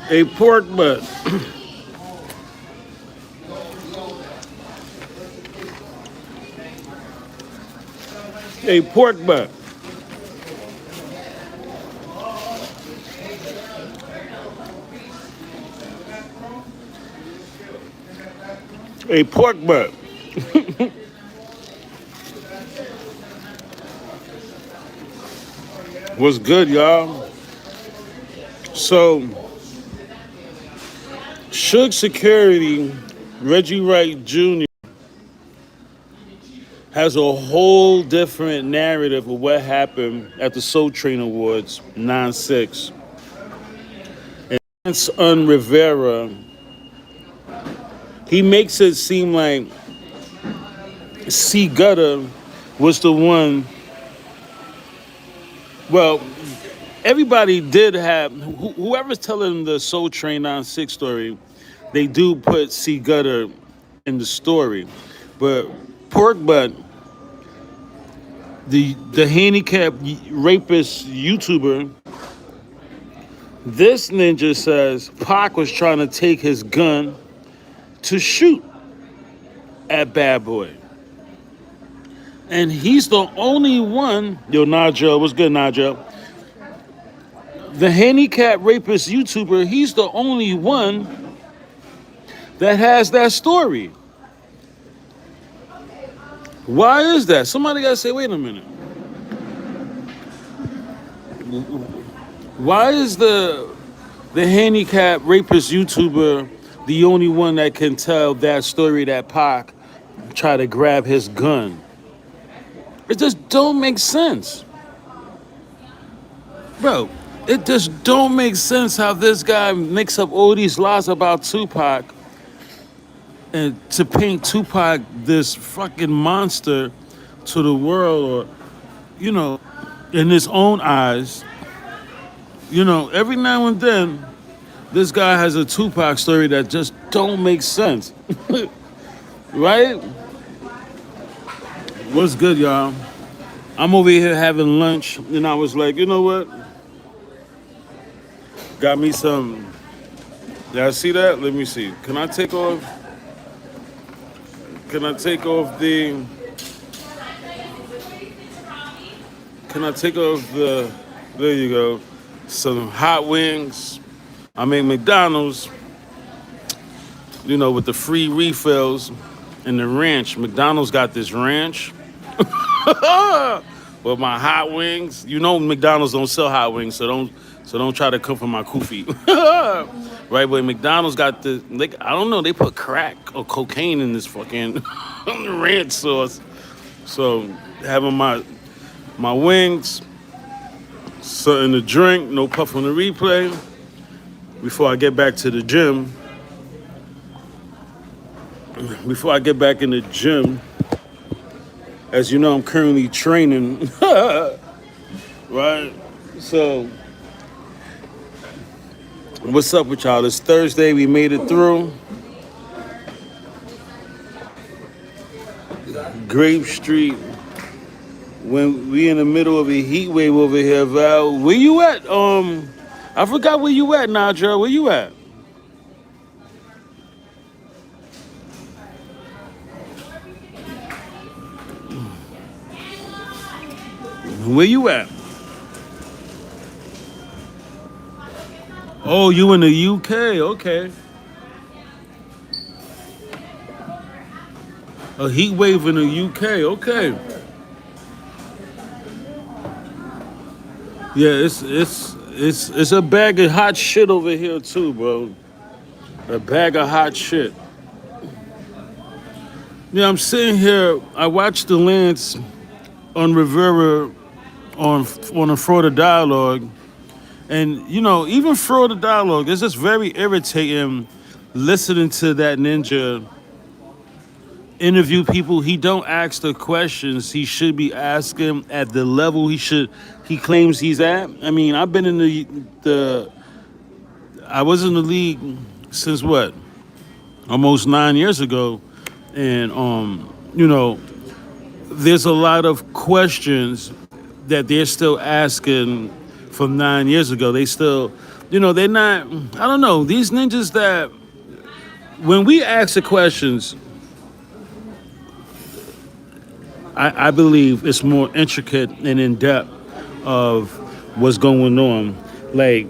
A pork butt. A pork butt. A pork butt. What's good, y'all? So, Suge Security, Reggie Wright Jr. has a whole different narrative of what happened at the Soul Train Awards 9-6. And it's on Rivera. He makes it seem like C Gutter was the one. Well, everybody did have, whoever's telling the Soul Train 9-6 story, they do put C Gutter in the story. But Pork Butt, the handicap rapist YouTuber, this ninja says Pac was trying to take his gun to shoot at Bad Boy. And he's the only one, yo, Nigel, what's good, Nigel? The handicap rapist YouTuber, he's the only one that has that story. Why is that? Somebody gotta say, wait a minute. Why is the handicap rapist YouTuber the only one that can tell that story that Pac tried to grab his gun? It just don't make sense. Bro, it just don't make sense how this guy makes up all these lies about Tupac and to paint Tupac this fucking monster to the world, or, you know, in his own eyes. You know, every now and then, this guy has a Tupac story that just don't make sense. Right? What's good, y'all? I'm over here having lunch, and I was like, you know what? Got me some. Y'all see that? Let me see. Can I take off the... Can I take off the... There you go. Some hot wings. I mean, McDonald's, you know, with the free refills and the ranch. McDonald's got this ranch. With my hot wings. You know McDonald's don't sell hot wings, so don't try to come for my kufi. Right, but McDonald's got the, I don't know, they put crack or cocaine in this fucking ranch sauce. So having my wings, something to drink, no puff on the replay. Before I get back to the gym. Before I get back in the gym, as you know, I'm currently training. Right? So, what's up with y'all? It's Thursday. We made it through. Grape Street. When we in the middle of a heat wave over here, Val. Where you at? I forgot where you at, Nadja. Where you at? Where you at? Oh, you in the UK? Okay. A heat wave in the UK. Okay. Yeah, it's a bag of hot shit over here too, bro. A bag of hot shit. Yeah, I'm sitting here. I watched the Lance on Rivera on a Florida Dialogue, and you know, even Florida Dialogue, it's just very irritating listening to that ninja interview people. He don't ask the questions he should be asking at the level he claims he's at. I mean, I've been in I was in the league since what? Almost 9 years ago. And you know, there's a lot of questions that they're still asking from 9 years ago. They're not. I don't know. These ninjas that when we ask the questions, I believe it's more intricate and in depth of what's going on. Like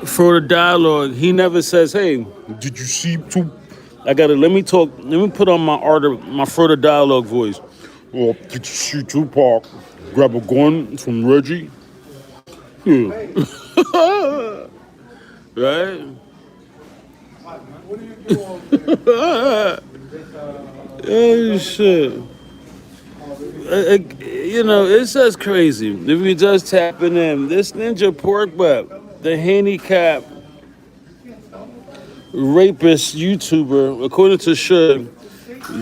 for the dialogue, he never says, "Hey, did you see two?" I gotta let me talk. Let me put on my further dialogue voice. Well, did you see Tupac grab a gun from Reggie? Yeah, right. Oh shit. It's just crazy. If you just tapping in, this ninja pork butt, the handicap rapist YouTuber, according to Suge,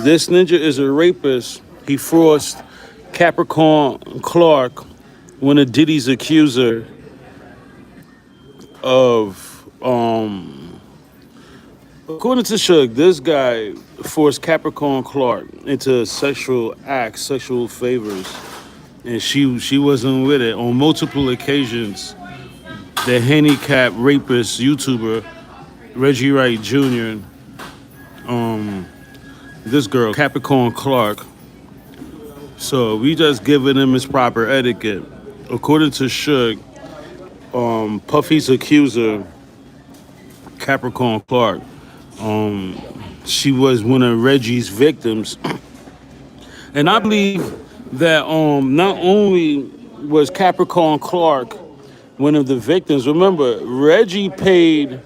this ninja is a rapist. He forced Capricorn Clark, one of Diddy's accuser, of according to Suge, this guy forced Capricorn Clark into sexual acts, sexual favors, and she wasn't with it on multiple occasions. The handicap rapist YouTuber Reggie Wright Jr. This girl Capricorn Clark. So we just giving him his proper etiquette. According to Suge, Puffy's accuser Capricorn Clark, she was one of Reggie's victims, and I believe that not only was Capricorn Clark one of the victims. Remember, Reggie claimed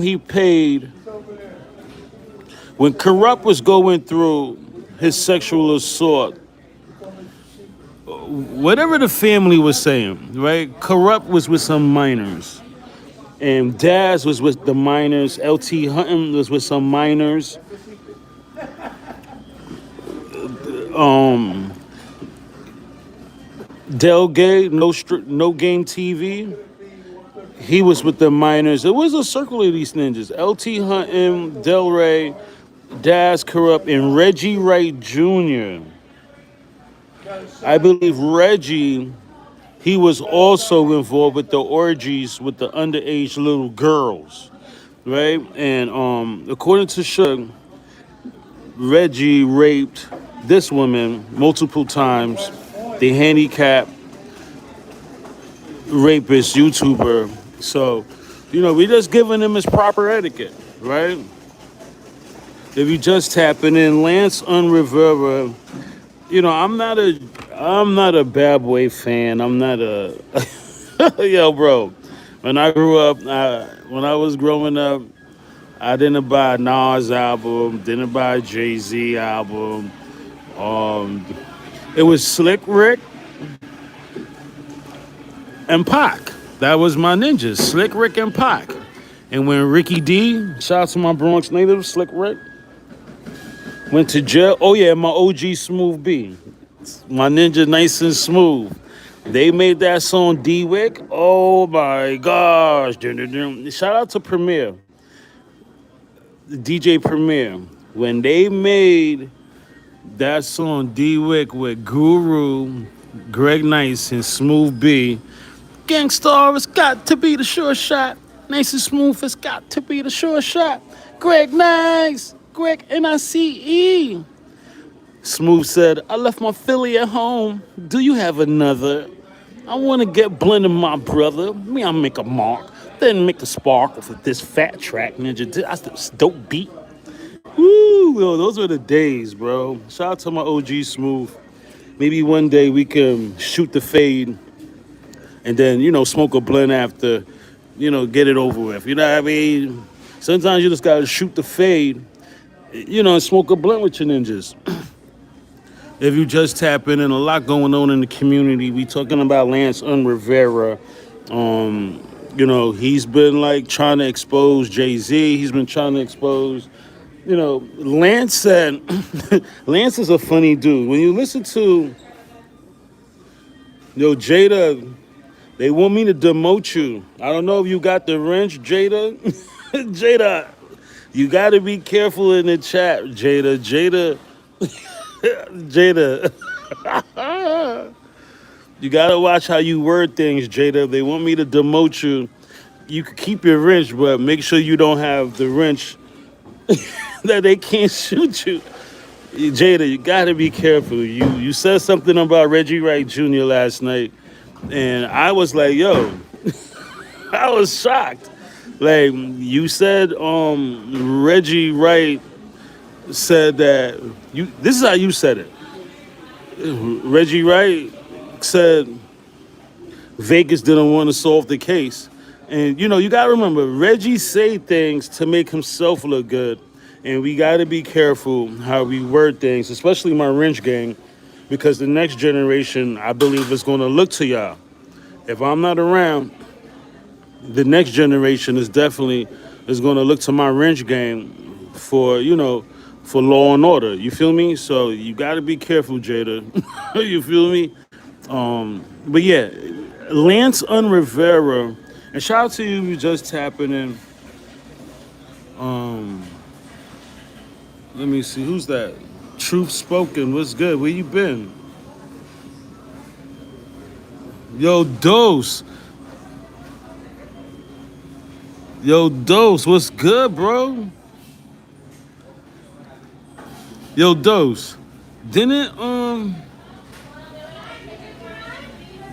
he paid when Corrupt was going through his sexual assault. Whatever the family was saying, right? Corrupt was with some minors. And Daz was with the minors. LT Hunting was with some minors. Del Gay, no game TV. He was with the minors. It was a circle of these ninjas. LT Hunting, Del Rey, Daz Corrupt, and Reggie Wright Jr. I believe Reggie, he was also involved with the orgies with the underage little girls, right? And according to Suge, Reggie raped this woman multiple times. The handicap rapist YouTuber. So, we just giving him his proper etiquette, right? If you just tapping in, Lance on Rivera, I'm not a Bad Boy fan. I'm not a yo, bro. When I grew up, when I was growing up, I didn't buy a Nas album, didn't buy a Jay-Z album. It was Slick Rick and Pac. That was my ninjas, Slick Rick and Pac. And when Ricky D, shout out to my Bronx native, Slick Rick, went to jail. Oh yeah, my OG Smooth B. My ninja nice and smooth. They made that song D-Wick. Oh my gosh. Shout out to Premier. DJ Premier. When they made that song D-Wick with Guru, Greg Nice, and Smooth B, Gangstar, it's got to be the sure shot. Nice and smooth, it's got to be the sure shot. Greg Nice, Greg Nice. Smooth said, I left my Philly at home. Do you have another? I want to get blended, my brother. Me, I make a mark. Then make the spark off of this fat track, ninja. That's the dope beat. Woo, yo, those were the days, bro. Shout out to my OG Smooth. Maybe one day we can shoot the fade and then, smoke a blunt after, get it over with. You know what I mean? Sometimes you just got to shoot the fade, and smoke a blunt with your ninjas. If you just tap in, and a lot going on in the community. We talking about Lance Rivera. He's been trying to expose Jay-Z. He's been trying to expose, Lance said, Lance is a funny dude. When you listen to, Jada, they want me to demote you. I don't know if you got the wrench, Jada. Jada, you got to be careful in the chat, Jada. Jada. You gotta watch how you word things, Jada. If they want me to demote you, you could keep your wrench, but make sure you don't have the wrench that they can't shoot you. Jada, you gotta be careful. You said something about Reggie Wright Jr. last night, and I was like, yo, I was shocked. Like you said, Reggie Wright said that you. This is how you said it. Reggie Wright said Vegas didn't want to solve the case. And you gotta remember, Reggie say things to make himself look good. And we gotta be careful how we word things, especially my wrench gang, because the next generation, I believe, is gonna look to y'all. If I'm not around, the next generation is gonna look to my wrench game for law and order. You feel me? So you gotta be careful, Jada. You feel me? But yeah, Lance on Rivera, and shout out to you, you just tapping in. Let me see, who's that? Truth Spoken, what's good? Where you been? Yo, Dose. Yo, Dose, what's good, bro? Yo, Dose. Didn't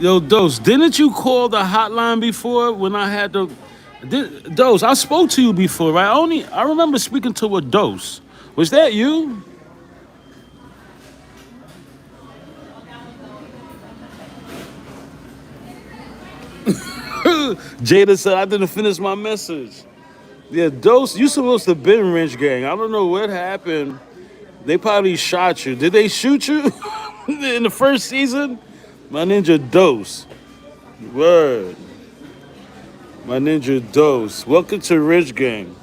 Yo, Dose, didn't you call the hotline before when I had the Dose, I spoke to you before, right? I remember speaking to a Dose. Was that you? Jada said I didn't finish my message. Yeah, Dose, you supposed to be in Wrench Gang. I don't know what happened. They probably shot you. Did they shoot you in the first season? My ninja Dose. Word. My ninja Dose. Welcome to Rich Gang.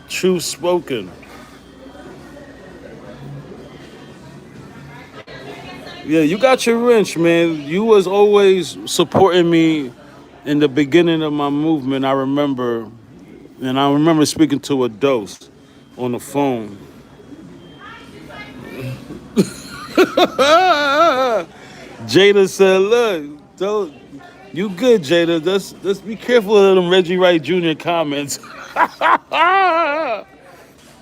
Truth spoken. Yeah, you got your wrench, man. You was always supporting me in the beginning of my movement. I remember, and I remember speaking to a Dose on the phone. Jada said, "Look, don't you good, Jada? Let's be careful of them Reggie Wright Jr. comments, right?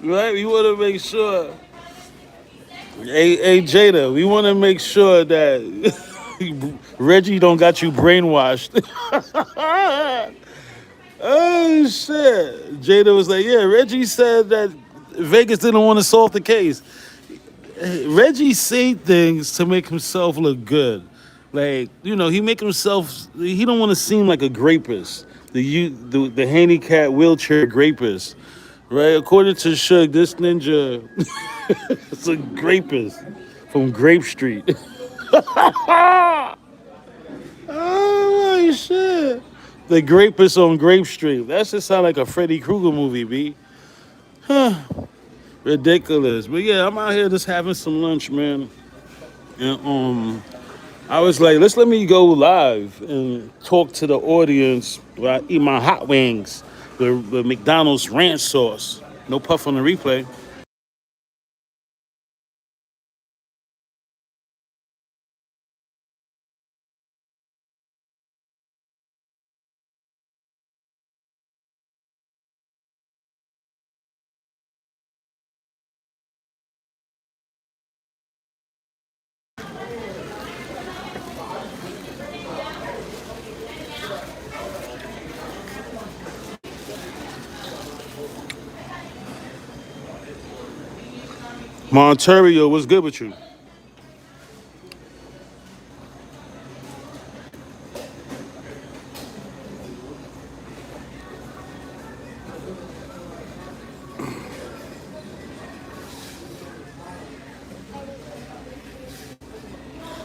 We want to make sure. Hey, Jada, we want to make sure that Reggie don't got you brainwashed." Oh shit! Jada was like, "Yeah, Reggie said that Vegas didn't want to solve the case." Reggie say things to make himself look good. Like, he make himself, he don't want to seem like a grapist. The handicap wheelchair grapist. Right? According to Suge, this ninja is a grapist from Grape Street. Oh my shit. The grapist on Grape Street. That should sound like a Freddy Krueger movie, B. Ridiculous. But yeah, I'm out here just having some lunch, man. And I was like, let me go live and talk to the audience while I eat my hot wings with McDonald's ranch sauce. No puff on the replay. Monterio, what's good with you?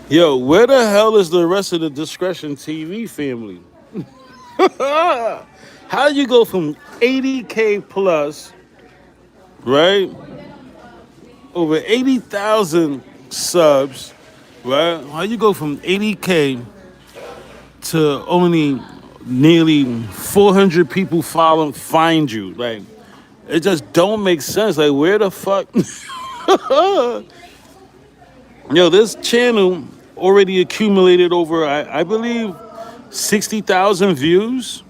Yo, where the hell is the rest of the Discretion TV family? How do you go from 80K plus, right? Over 80,000 subs, right? How you go from 80K to only nearly 400 people find you? Like, it just don't make sense. Like, where the fuck? Yo, this channel already accumulated over, I believe, 60,000 views.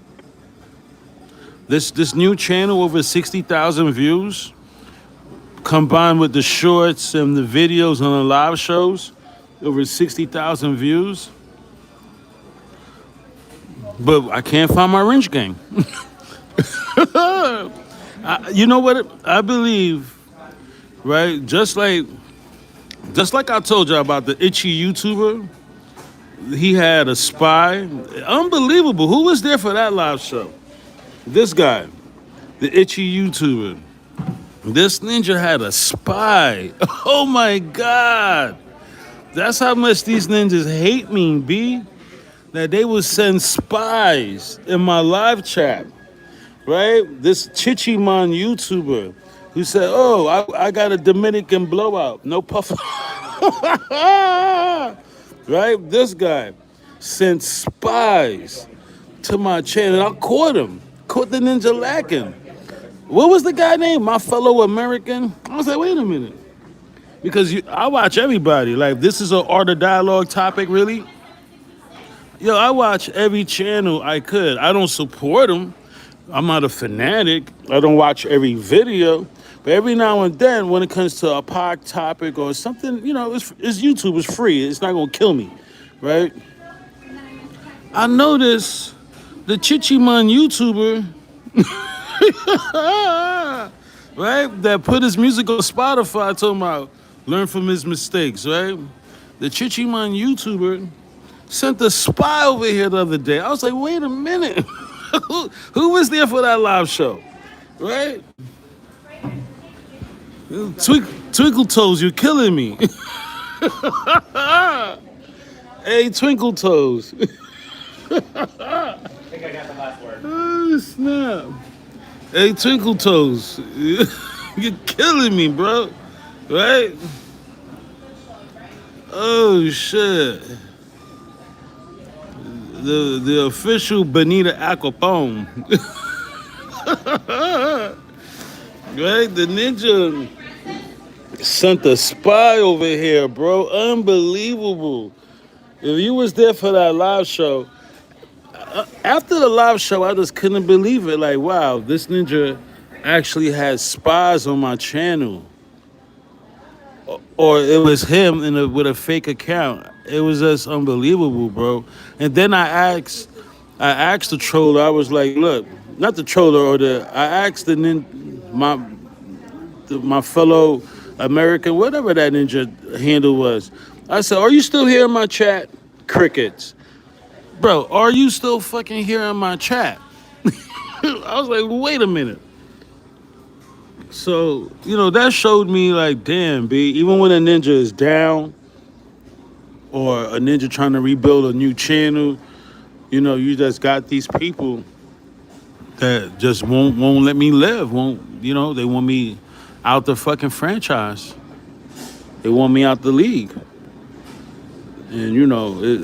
This new channel over 60,000 views, combined with the shorts and the videos on the live shows, over 60,000 views. But I can't find my wrench gang. You know what? I believe, right? Just like I told you about the itchy YouTuber, he had a spy. Unbelievable. Who was there for that live show? This guy, the itchy YouTuber. This ninja had a spy. Oh my God. That's how much these ninjas hate me, B. That they would send spies in my live chat, right? This Chichiman YouTuber who said, oh, I got a Dominican blowout. No puff. Right? This guy sent spies to my channel. I caught him. Caught the ninja lacking. What was the guy name? My fellow American? I was like, wait a minute. Because I watch everybody. Like, this is an art of dialogue topic, really? Yo, I watch every channel I could. I don't support them. I'm not a fanatic. I don't watch every video. But every now and then, when it comes to a pod topic or something, it's YouTube. It's free. It's not going to kill me, right? I noticed the Chichiman YouTuber, right, that put his music on Spotify, talking about learn from his mistakes, right? The Chichiman YouTuber sent a spy over here the other day. I was like, wait a minute. Who was there for that live show? Right? Twinkle Toes, you're killing me. Hey, Twinkle Toes. I think I got the last word. Oh, snap. Hey, Twinkle Toes. You're killing me, bro. Right? Oh, shit. The official Benita Acapone. Right? The ninja sent a spy over here, bro. Unbelievable. If you was there for that live show, after the live show, I just couldn't believe it. Like, wow, this ninja actually had spies on my channel. Or it was him with a fake account. It was just unbelievable, bro. And then I asked the troller. I was like, look, not the troller I asked my fellow American, whatever that ninja handle was. I said, are you still here in my chat? Crickets. Bro, are you still fucking here in my chat? I was like, wait a minute. So, that showed me like, damn, B, even when a ninja is down or a ninja trying to rebuild a new channel, you just got these people that just won't let me live. They want me out the fucking franchise. They want me out the league. And,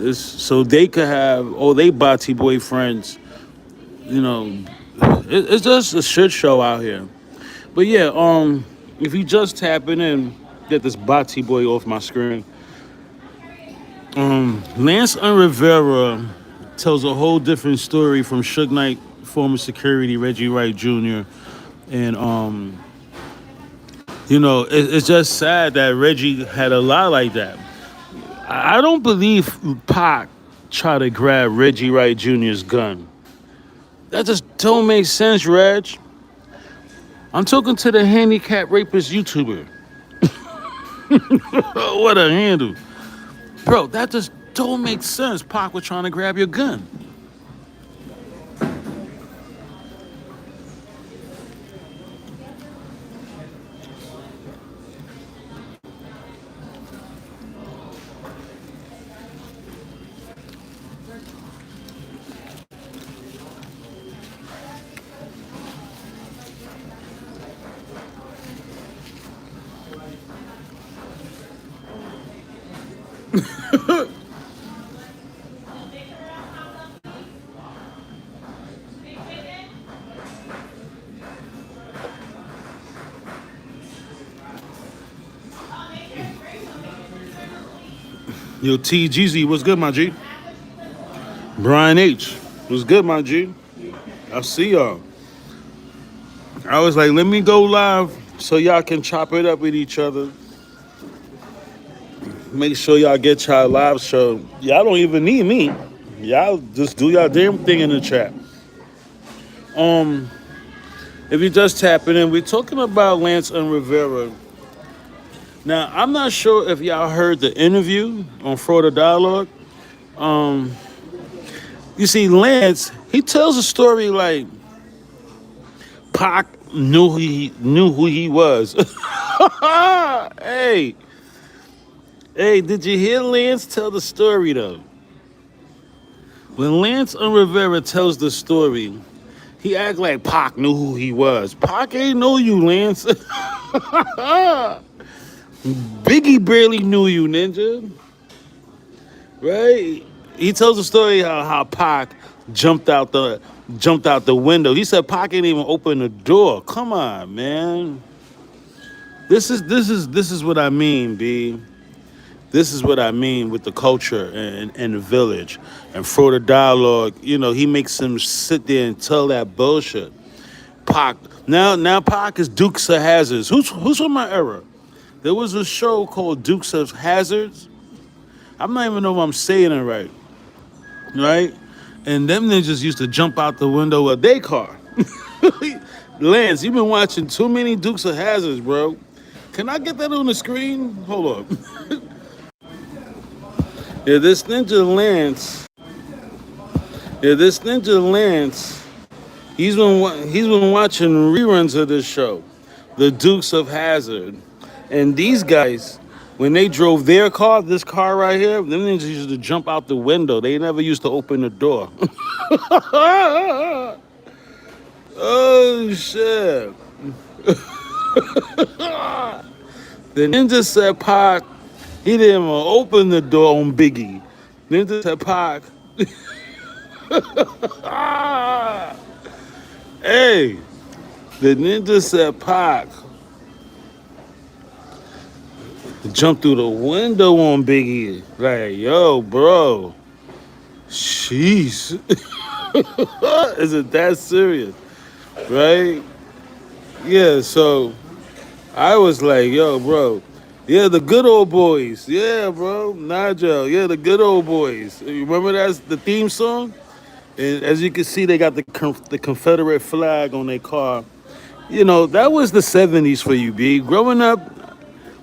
it's so they could have all they bati boyfriends. It's just a shit show out here. But yeah, if you just tapping in, get this Bati boy off my screen. Lance and Rivera tells a whole different story from Suge Knight, former security Reggie Wright Jr. And it's just sad that Reggie had a lie like that. I don't believe Pac tried to grab Reggie Wright Jr.'s gun. That just don't make sense, Reg. I'm talking to the handicap rapist YouTuber. What a handle. Bro, that just don't make sense. Pac was trying to grab your gun. Yo, TGZ, what's good, my G? Brian H, what's good, my G? I see y'all. I was like, let me go live so y'all can chop it up with each other. Make sure y'all get y'all live show. Y'all don't even need me. Y'all just do y'all damn thing in the chat. If you just tapping in, we're talking about Lance and Rivera. Now, I'm not sure if y'all heard the interview on Florida Dialogue. You see, Lance, he tells a story like Pac knew who he was. Hey, did you hear Lance tell the story though? When Lance and Rivera tells the story, he act like Pac knew who he was. Pac ain't know you, Lance. Biggie barely knew you, ninja. Right? He tells the story how Pac jumped out the window. He said Pac ain't even open the door. Come on, man. This is what I mean, B. This is what I mean with the culture and the village. And for the dialogue, you know, he makes them sit there and tell that bullshit. Pac now Pac is Dukes of Hazards. Who's from my era? There was a show called Dukes of Hazards. I'm not even know if I'm saying it right. Right? And them niggas used to jump out the window of their car. Lance, you've been watching too many Dukes of Hazards, bro. Can I get that on the screen? Hold up. Yeah, this ninja Lance. He's been watching reruns of this show, the Dukes of Hazzard, and these guys, when they drove their car, this car right here, them ninjas used to jump out the window. They never used to open the door. Oh shit! The ninja said Pac, he didn't even open the door on Biggie. Ninja said Pac. Hey, the ninja said Pac jumped through the window on Biggie. Like, yo, bro. Jeez. Is it that serious? Right? Yeah, so I was like, yo, bro. Yeah, the good old boys. Yeah, bro. Nigel. Yeah, the good old boys. You remember that's the theme song? And as you can see, they got the Confederate flag on their car. You know, that was the 70s for you, B. Growing up,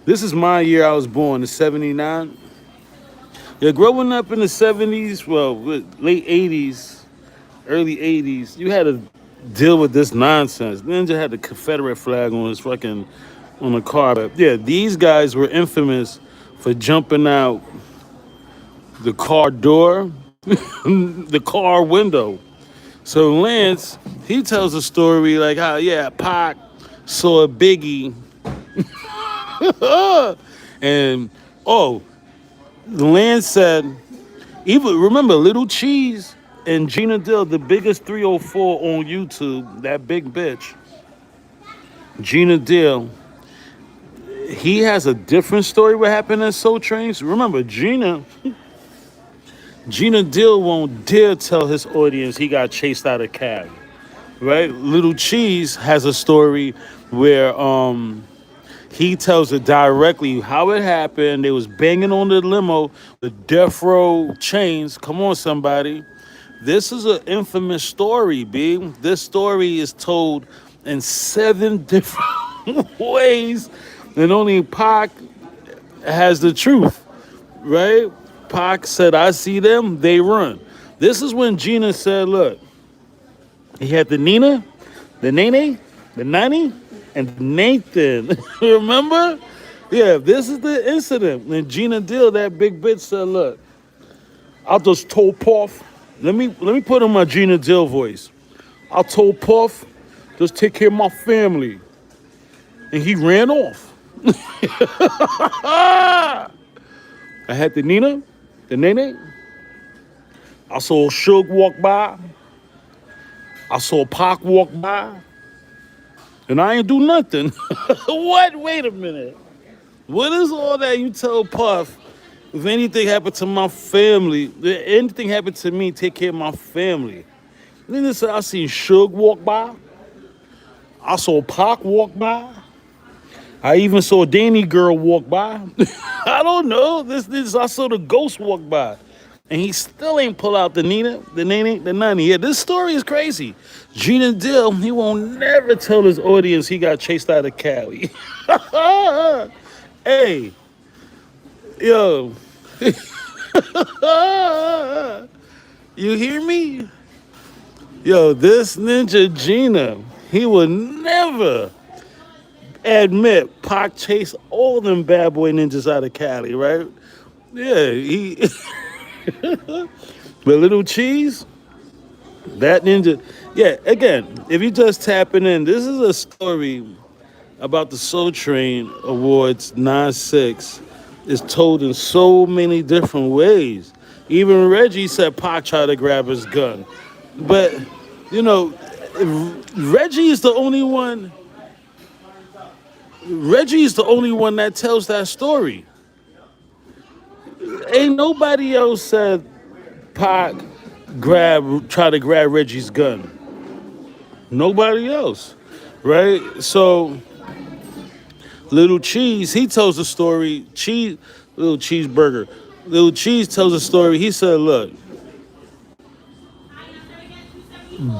this is my year I was born, in 79. Yeah, growing up in the 70s, well, late 80s, early 80s, you had to deal with this nonsense. Ninja had the Confederate flag on on the car. But yeah, these guys were infamous for jumping out the car door, the car window. So Lance, he tells a story like how, yeah, Pac saw Biggie. And, Lance said, even remember Little Cheese and Gina Dill, the biggest 304 on YouTube, that big bitch. Gina Dill, he has a different story what happened at Soul Trains. Remember, Gina Dill won't dare tell his audience he got chased out of cab. Right? Little Cheese has a story where he tells it directly how it happened. They was banging on the limo, the death row chains. Come on, somebody. This is an infamous story, B. This story is told in 7 different ways, and only Pac has the truth, right? Pac said, I see them, they run. This is when Gina said, look, he had the Nina, the Nene, the Nani, and Nathan. Remember? Yeah, this is the incident. When Gina Dill, that big bitch, said, look, I just told Puff, let me put on my Gina Dill voice. I told Puff, just take care of my family. And he ran off. I had the Nina, the Nene. I saw Suge walk by. I saw Pac walk by. And I ain't do nothing. What? Wait a minute. What is all that you tell Puff If anything happened to my family, if anything happened to me, take care of my family. Then this, I seen Suge walk by. I saw Pac walk by. I even saw Danny Girl walk by. I don't know. This I saw the ghost walk by. And he still ain't pull out the Nina, the Nene, the Nani. Yeah, this story is crazy. Gina Dill, he won't never tell his audience he got chased out of Cali. Hey, yo, you hear me? Yo, this ninja Gina, he will never admit Pac chased all them bad boy ninjas out of Cali, right? Yeah, he. But Little Cheese, that ninja. Yeah, again, if you just tapping in, this is a story about the Soul Train Awards 9-6. It's told in so many different ways. Even Reggie said Pac tried to grab his gun. But, you know, Reggie is the only one. Reggie is the only one that tells that story. Ain't nobody else said Pac try to grab Reggie's gun. Nobody else, right? So Little Cheese, he tells the story. Little Cheeseburger. Little Cheese tells the story. He said, "Look,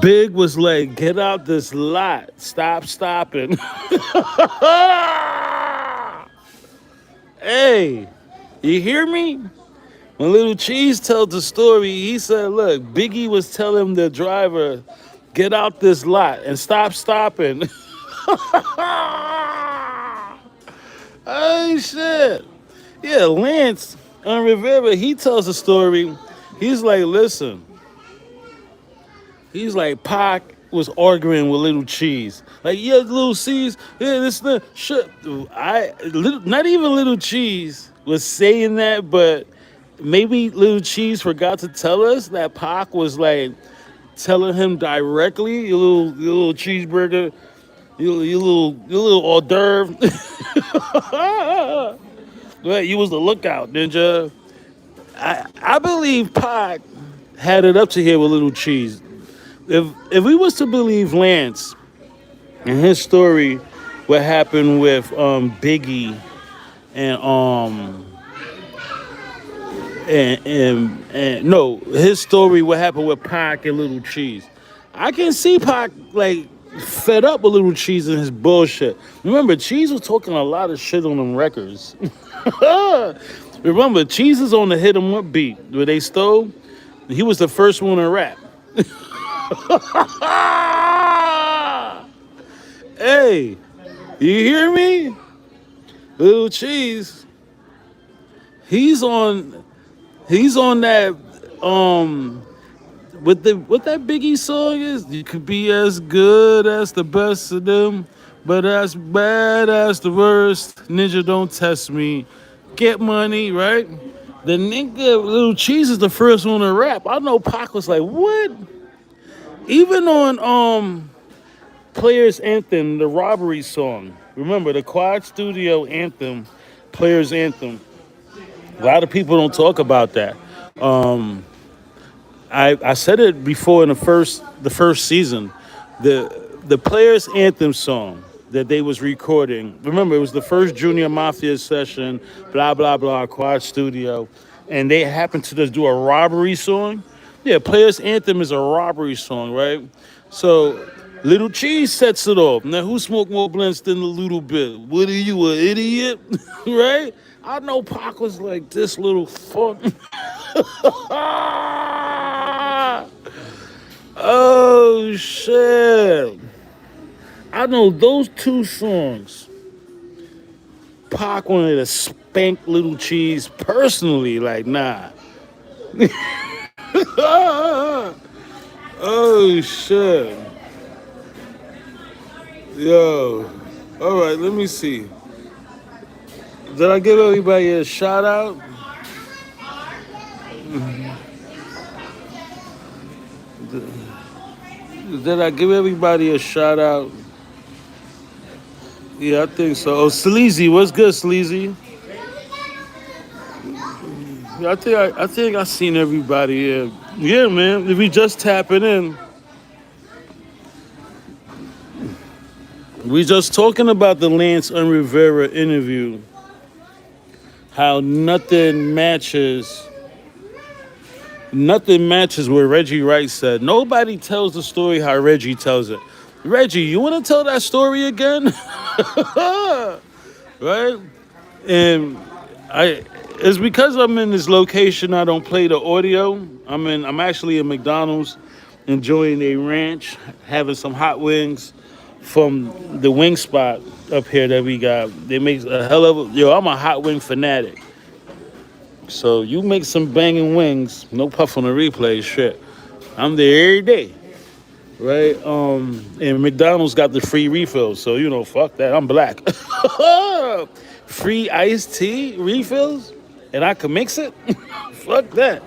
Big was like, get out this lot. Stop stopping." Hey, you hear me? When Little Cheese tells the story, he said, look, Biggie was telling the driver, get out this lot and stop stopping. Oh, shit. Yeah, Lance on Rivera, he tells the story. He's like, listen. He's like, Pac was arguing with Little Cheese. Like, yeah, Little Cheese, yeah, this, the shit. Not even Little Cheese was saying that, but maybe Little Cheese forgot to tell us that Pac was like telling him directly, you little cheeseburger, you little hors d'oeuvre. Right, you was the lookout, ninja. I believe Pac had it up to here with Little Cheese. If we was to believe Lance and his story, what happened with Biggie and and no, his story, what happened with Pac and Little Cheese. I can see Pac like fed up with Little Cheese and his bullshit. Remember, Cheese was talking a lot of shit on them records. Remember, Cheese is on the Hit 'Em Up beat where they stole. He was the first one to rap. Hey, you hear me? Little Cheese. He's on that what that Biggie song is? You could be as good as the best of them, but as bad as the worst. Ninja, don't test me. Get money, right? The nigga Little Cheese is the first one to rap. I know Pac was like, what? Even on Players Anthem, the robbery song. Remember the Quad Studio anthem, Players Anthem. A lot of people don't talk about that. I said it before in the first season. The Players Anthem song that they was recording. Remember, it was the first Junior Mafia session. Blah blah blah. Quad Studio, and they happened to just do a robbery song. Yeah, Players Anthem is a robbery song, right? So Little Cheese sets it off. Now, who smoked more blunts than a little bit? What are you, an idiot? Right? I know Pac was like, this little fuck. Oh, shit. I know those two songs. Pac wanted to spank Little Cheese personally. Like, nah. Oh, shit. Yo. All right, let me see. Did I give everybody a shout out? Did I give everybody a shout out? Yeah, I think so. Oh, Sleazy, what's good, Sleazy? Yeah, I think I seen everybody here. Yeah, man. If we just tapping in, we just talking about the Lance and Rivera interview. How nothing matches what Reggie Wright said. Nobody tells the story how Reggie tells it. Reggie, you want to tell that story again? Right? And I it's because I'm in this location I don't play the audio. I'm actually in McDonald's enjoying a ranch, having some hot wings from the wing spot up here that we got. They make a hell of I'm a hot wing fanatic. So you make some banging wings, no puff on the replay, shit. I'm there every day, right? And McDonald's got the free refills, so fuck that. I'm black. Free iced tea refills, and I can mix it. Fuck that,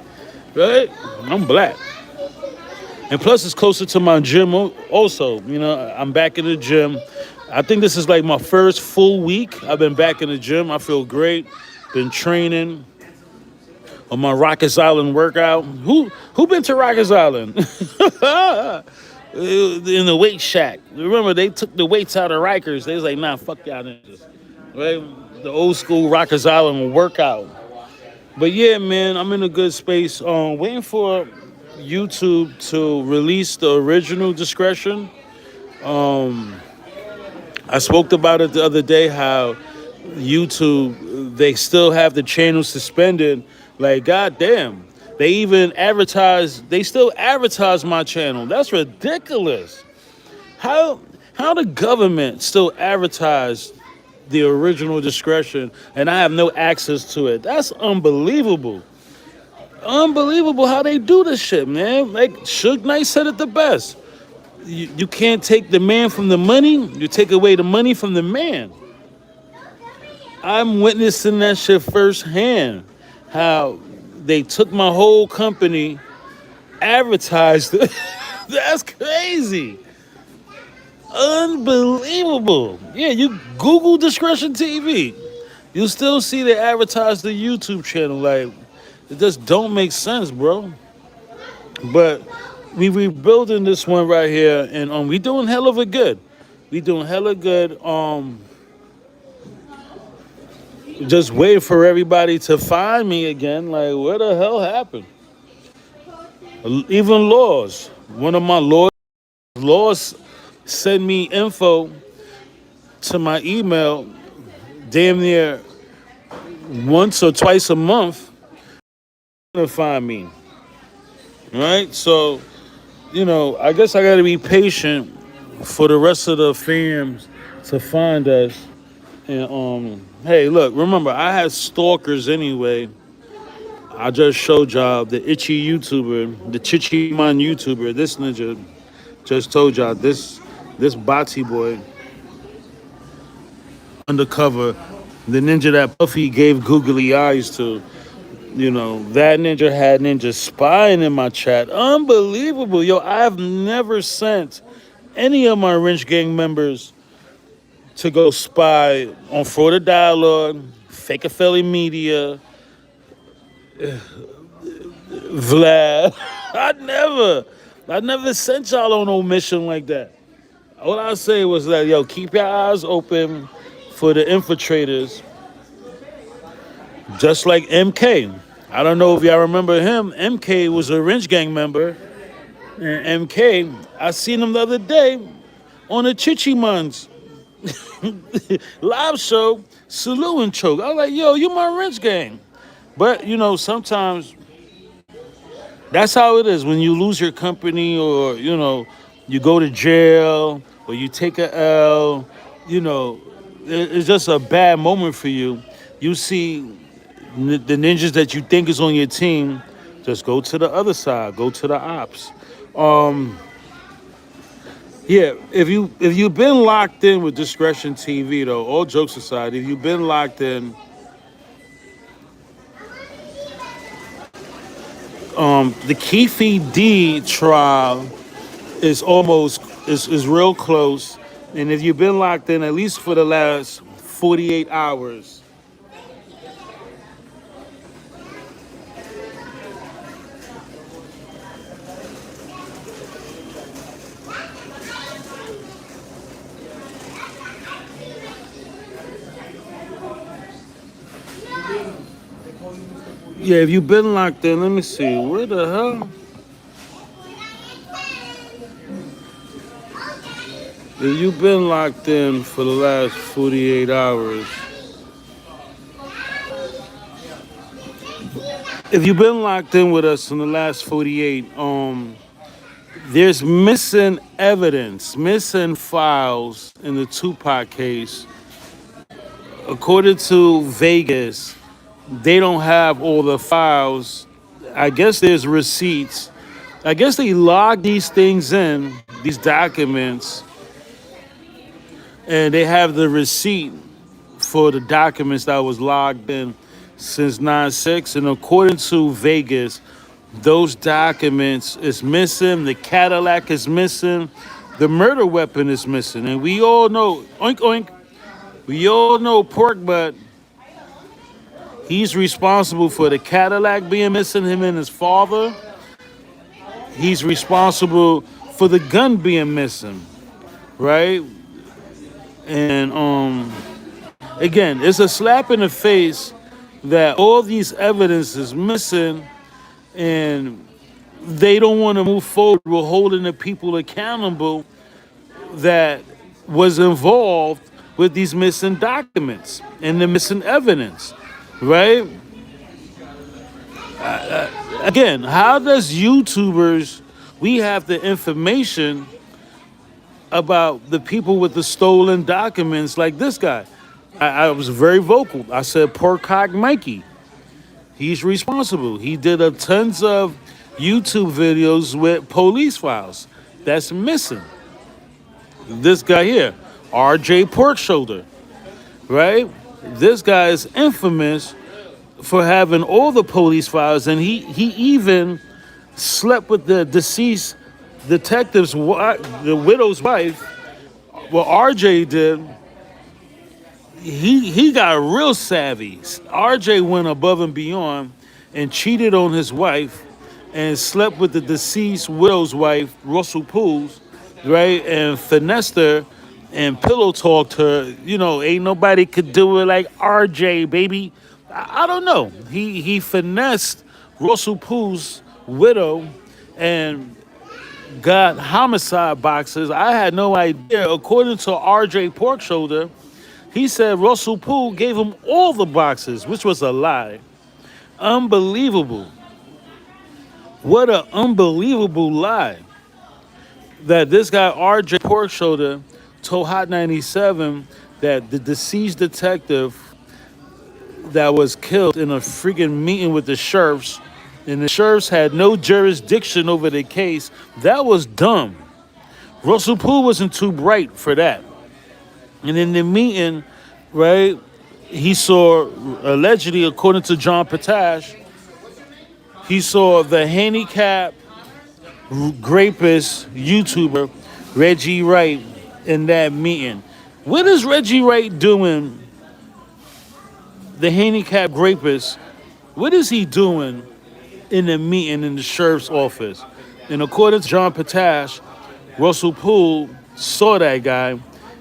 right? I'm black, and plus it's closer to my gym. Also, I'm back in the gym. I think this is like my first full week. I've been back in the gym. I feel great. Been training on my Rockers Island workout. Who been to Rockers Island? In the weight shack. Remember they took the weights out of Rikers. They was like, nah, fuck y'all niggas. Right? The old school Rockers Island workout. But yeah, man, I'm in a good space. Waiting for YouTube to release the original discretion. I spoke about it the other day how YouTube they still have the channel suspended. Like, goddamn. They still advertise my channel. That's ridiculous. How the government still advertise the original discretion and I have no access to it? That's unbelievable. Unbelievable how they do this shit, man. Like Suge Knight said it the best. You can't take the man from the money, you take away the money from the man. I'm witnessing that shit firsthand. How they took my whole company, advertised it. That's crazy. Unbelievable. Yeah, you Google Discretion TV. You still see they advertise the YouTube channel. Like, it just don't make sense, bro. But we rebuilding this one right here, and we doing hell of a good. We doing hella good. Just waiting for everybody to find me again. Like, where the hell happened? Even laws. One of my laws send me info to my email damn near once or twice a month to find me. Right? So, I guess I gotta be patient for the rest of the fams to find us. And hey, look, remember I had stalkers anyway. I just showed y'all the itchy YouTuber, the Chichi Man YouTuber. This ninja just told y'all this Bati boy undercover, the ninja that Puffy gave googly eyes to. That ninja had ninja spying in my chat. Unbelievable, yo! I've never sent any of my Wrench Gang members to go spy on Florida Dialogue, Fake Philly Media, Vlad. I never sent y'all on no mission like that. All I say was that, yo, keep your eyes open for the infiltrators, just like MK. I don't know if y'all remember him. MK was a Wrench Gang member. And MK, I seen him the other day on the Chichiman's live show, Salute and Choke. I was like, yo, you my Wrench Gang. But, sometimes that's how it is when you lose your company or, you go to jail or you take a L, it's just a bad moment for you. You see the ninjas that you think is on your team, just go to the other side, go to the ops. Yeah, if you've been locked in with Discretion TV though, all jokes aside, if you've been locked in, the Keefe D trial is real close, and if you've been locked in at least for the last 48 hours, Yeah, if you've been locked in, let me see. Where the hell? If you've been locked in for the last 48 hours, if you've been locked in with us in the last 48, there's missing evidence, missing files in the Tupac case. According to Vegas, they don't have all the files. I guess there's receipts. I guess they log these things in, these documents, and they have the receipt for the documents that was logged in since 9/6. And according to Vegas, those documents is missing. The Cadillac is missing. The murder weapon is missing. And we all know, oink oink, we all know Pork Butt. He's responsible for the Cadillac being missing, him and his father. He's responsible for the gun being missing, right? And again, it's a slap in the face that all these evidence is missing, and they don't want to move forward with holding the people accountable that was involved with these missing documents and the missing evidence, right? Again, how does YouTubers, we have the information about the people with the stolen documents like this guy? I was very vocal. I said, poor cock Mikey. He's responsible. He did a tons of YouTube videos with police files. That's missing. This guy here, RJ Pork Shoulder, right? This guy is infamous for having all the police files, and he even slept with the deceased detective's the widow's wife. What RJ did, he got real savvy. RJ went above and beyond and cheated on his wife and slept with the deceased widow's wife, Russell Pools, right? And finessed her and pillow talked her. You know, ain't nobody could do it like RJ, baby. I don't know. He finessed Russell Pools' widow and got homicide boxes. I had no idea. According to RJ Pork Shoulder, he said Russell Poole gave him all the boxes, which was a lie. Unbelievable. What an unbelievable lie. That this guy, RJ Pork Shoulder, told Hot 97 that the deceased detective that was killed in a freaking meeting with the sheriffs, and the sheriffs had no jurisdiction over the case. That was dumb. Russell Poole wasn't too bright for that. And in the meeting, right, he saw, allegedly, according to John Patash, he saw the handicap rapist YouTuber Reggie Wright in that meeting. What is Reggie Wright doing? The handicap rapist, what is he doing in the meeting in the sheriff's office? And according to John Patash, Russell Poole saw that guy,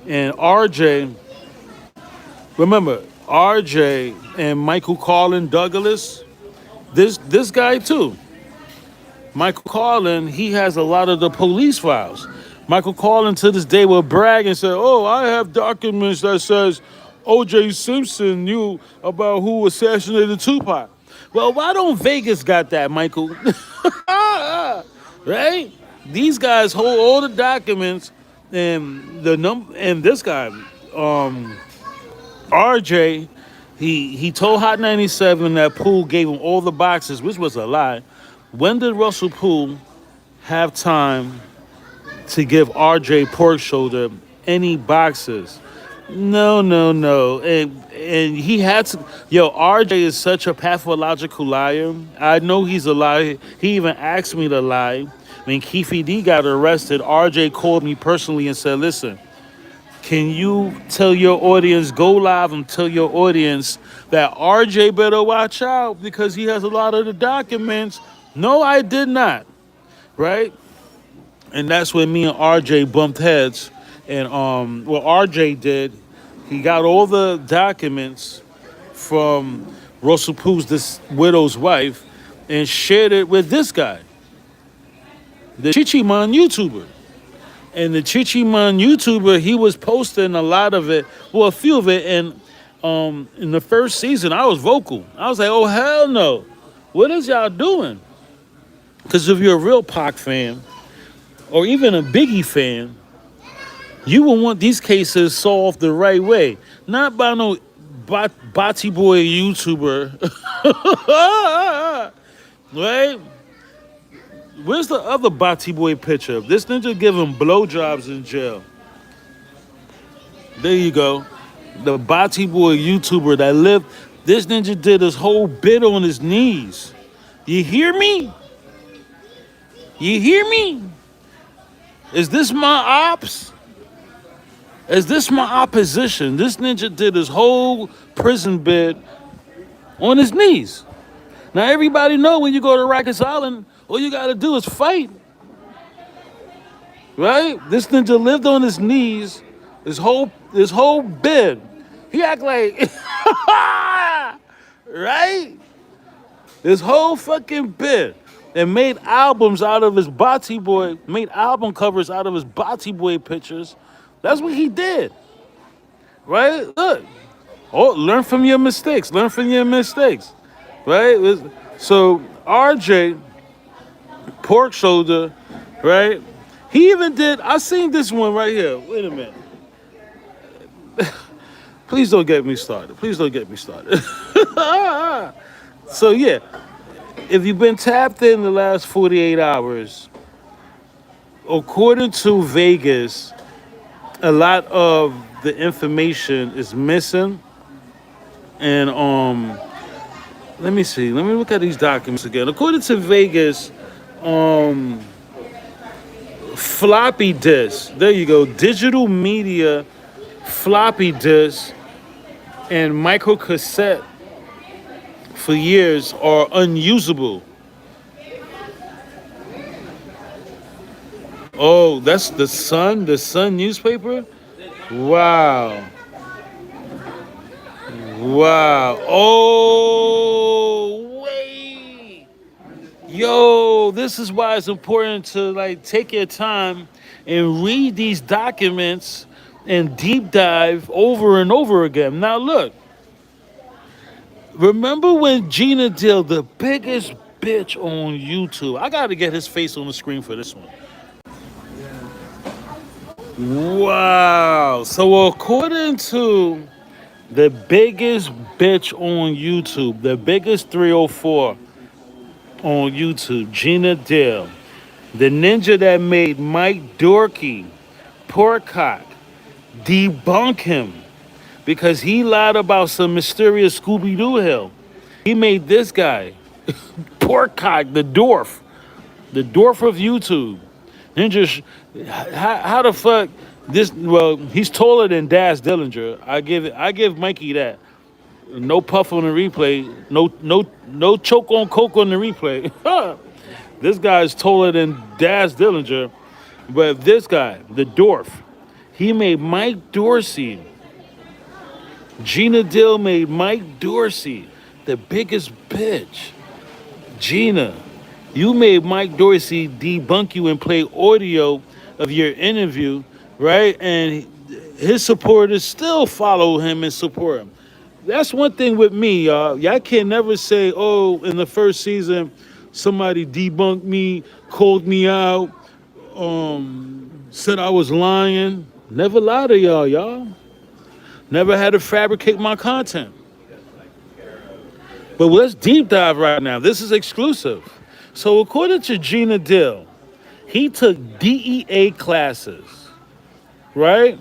and RJ, remember, RJ and Michael Carlin Douglas, this guy too. Michael Carlin, he has a lot of the police files. Michael Carlin to this day will brag and say, oh, I have documents that says O.J. Simpson knew about who assassinated Tupac. Well, why don't Vegas got that, Michael? Right? These guys hold all the documents, and and this guy, RJ, he told Hot 97 that Poole gave him all the boxes, which was a lie. When did Russell Poole have time to give RJ Pork Shoulder any boxes? No, no, no. And he had to. Yo, RJ is such a pathological liar. I know he's a liar. He even asked me to lie. When Keefe D got arrested, RJ called me personally and said, listen, can you tell your audience, go live and tell your audience that RJ better watch out because he has a lot of the documents? No, I did not. Right? And that's when me and RJ bumped heads. And what RJ did, he got all the documents from Russell Pooh's this widow's wife and shared it with this guy, the Chichiman YouTuber. And the Chichiman YouTuber, he was posting a lot of it, well, a few of it. And in the first season, I was vocal. I was like, oh, hell no. What is y'all doing? Because if you're a real Pac fan or even a Biggie fan, you will want these cases solved the right way. Not by no Bati Boy YouTuber. Right? Where's the other Bati Boy picture? This ninja giving blowjobs in jail. There you go. The Bati Boy YouTuber that lived. This ninja did his whole bit on his knees. You hear me? You hear me? Is this my ops? Is this my opposition? This ninja did his whole prison bid on his knees. Now everybody know when you go to Rikers Island, all you gotta do is fight. Right? This ninja lived on his knees his whole bid. He act like right? His whole fucking bid. And made albums out of his Bati Boy, made album covers out of his Bati Boy pictures. That's what he did. Right? Look. Oh, learn from your mistakes. Learn from your mistakes. Right? So RJ, pork shoulder, right? He even did, I seen this one right here. Wait a minute. Please don't get me started. Please don't get me started. So yeah, if you've been tapped in the last 48 hours, according to Vegas, a lot of the information is missing. And let me see. Let me look at these documents again. According to Vegas, floppy disk. There you go. Digital media, floppy disk, and micro cassette for years are unusable. Oh, that's the Sun newspaper? Wow. Wow. Oh, wait. Yo, this is why it's important to like take your time and read these documents and deep dive over and over again. Now look. Remember when Gina Dill, the biggest bitch on YouTube, I gotta get his face on the screen for this one. Wow. So according to the biggest bitch on YouTube, the biggest 304 on YouTube, Gina Dill, the ninja that made Mike Dorkey, Porkcock, debunk him because he lied about some mysterious Scooby-Doo hill. He made this guy, Porkcock, the dwarf of YouTube. Ninja, how the fuck this? Well, he's taller than Daz Dillinger. I give Mikey that. No puff on the replay. No choke on coke on the replay. This guy's taller than Daz Dillinger, but this guy, the dwarf, he made Mike Dorsey. Gina Dill made Mike Dorsey the biggest bitch. Gina, you made Mike Dorsey debunk you and play audio of your interview, right? And his supporters still follow him and support him. That's one thing with me, y'all. Y'all can never say, oh, in the first season, somebody debunked me, called me out, said I was lying. Never lie to y'all. Never had to fabricate my content. But let's deep dive right now. This is exclusive. So according to Gina Dill, he took DEA classes, right?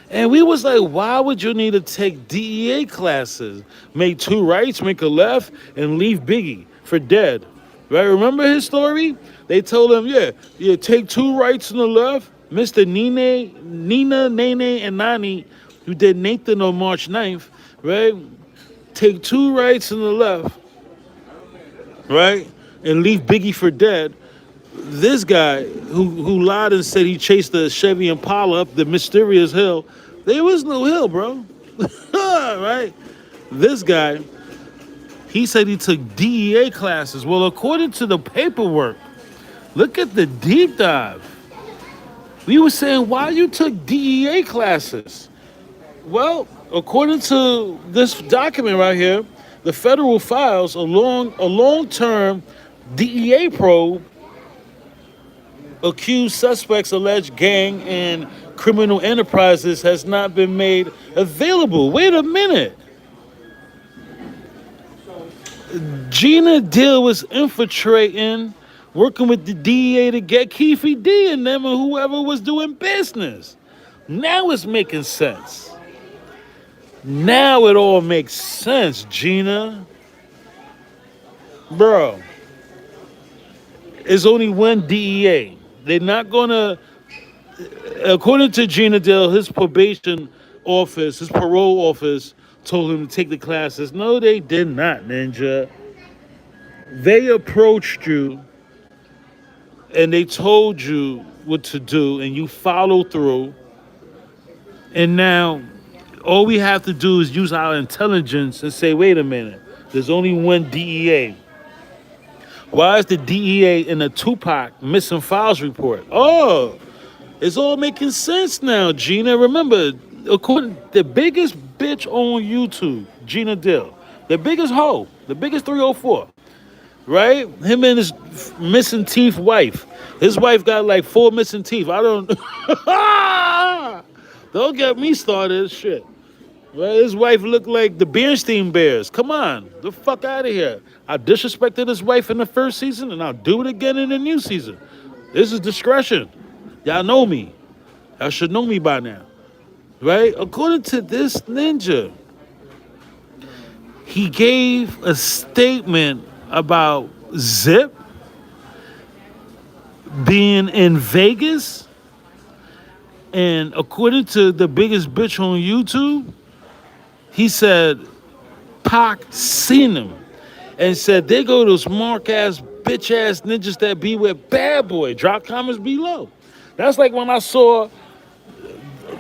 And we was like, why would you need to take DEA classes? Make two rights, make a left, and leave Biggie for dead. Right? Remember his story? They told him, yeah, take two rights and a left. Mr. Nina, Nene, and Nani, who did Nathan on March 9th, right? Take two rights and a left, right? And leave Biggie for dead. This guy who lied and said he chased the Chevy Impala up the mysterious hill, there was no hill, bro. Right? This guy, he said he took DEA classes. Well, according to the paperwork, look at the deep dive. We were saying, why you took DEA classes? Well, according to this document right here, the federal files a long-term DEA probe accused suspects' alleged gang and criminal enterprises has not been made available. Wait a minute. Gina Dill was infiltrating, working with the DEA to get Keefe D and them and whoever was doing business. Now it's making sense. Now it all makes sense, Gina. Bro, it's only one DEA. They're not gonna, according to Gina Dill, his probation office, his parole office, told him to take the classes. No, they did not, Ninja. They approached you and they told you what to do and you followed through. And now all we have to do is use our intelligence and say, wait a minute, there's only one DEA. Why is the DEA in the Tupac missing files report? Oh, it's all making sense now, Gina. Remember, according the biggest bitch on YouTube, Gina Dill, the biggest hoe, the biggest 304, right? Him and his missing teeth wife. His wife got like 4 missing teeth. I don't. Don't get me started, shit. Well, his wife looked like the Bernstein Bears. Come on, the fuck out of here. I disrespected his wife in the first season, and I'll do it again in the new season. This is discretion. Y'all know me. Y'all should know me by now, right? According to this ninja, he gave a statement about Zip being in Vegas, and according to the biggest bitch on YouTube, he said Pac seen him and said they go those mark ass bitch ass ninjas that be with Bad Boy. Drop comments below. That's like when I saw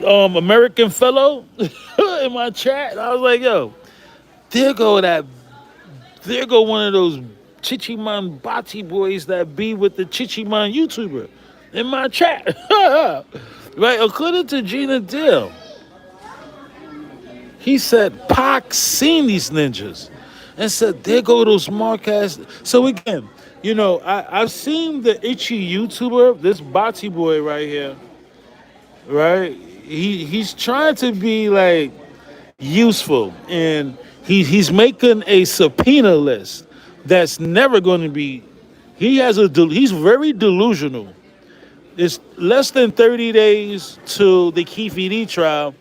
American Fellow in my chat. I was like, yo, there go one of those Chichiman Bachi boys that be with the Chichiman YouTuber in my chat. Right? According to Gina Dill, he said Pac seen these ninjas and said, there go those mark ass. So again, you know, I've seen the itchy YouTuber, this Bachi boy right here, right? He's trying to be like useful, and he's making a subpoena list that's never going to be. He's very delusional. It's less than 30 days to the Keefe D trial,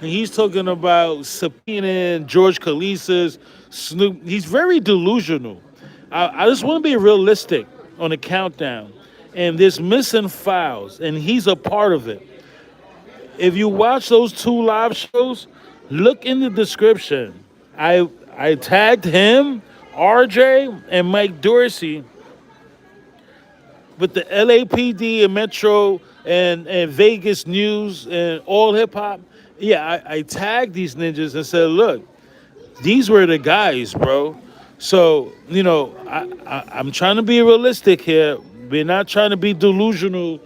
and he's talking about subpoenaing George Khalisa's Snoop. He's very delusional. I just want to be realistic on the countdown, and there's missing files, and he's a part of it. If you watch those 2 live shows, look in the description. I tagged him, RJ, and Mike Dorsey with the LAPD and Metro and Vegas News and all hip hop. Yeah, I tagged these ninjas and said, look, these were the guys, bro. So, you know, I'm trying to be realistic here. We're not trying to be delusional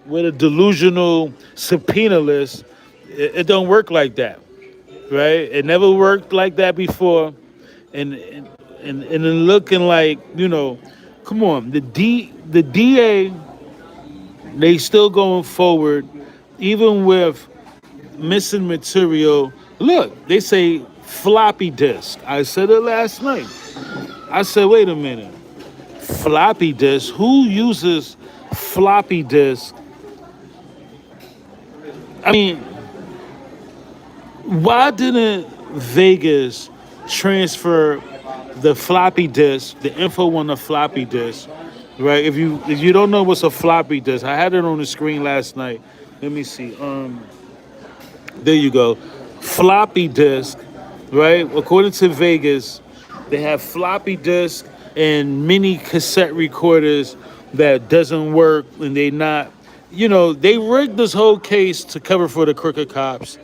with a delusional subpoena list. It don't work like that, right? It never worked like that before. And looking like, you know, come on, the DA, they still going forward, even with missing material. Look, they say floppy disk. I said it last night. I said, wait a minute. Floppy disk? Who uses floppy disk? I mean, why didn't Vegas transfer the floppy disk, the info on the floppy disk, right? If you don't know what's a floppy disk, I had it on the screen last night. Let me see. There you go. Floppy disk, right? According to Vegas, they have floppy disk and mini cassette recorders that doesn't work, and they not, you know, they rigged this whole case to cover for the crooked cops,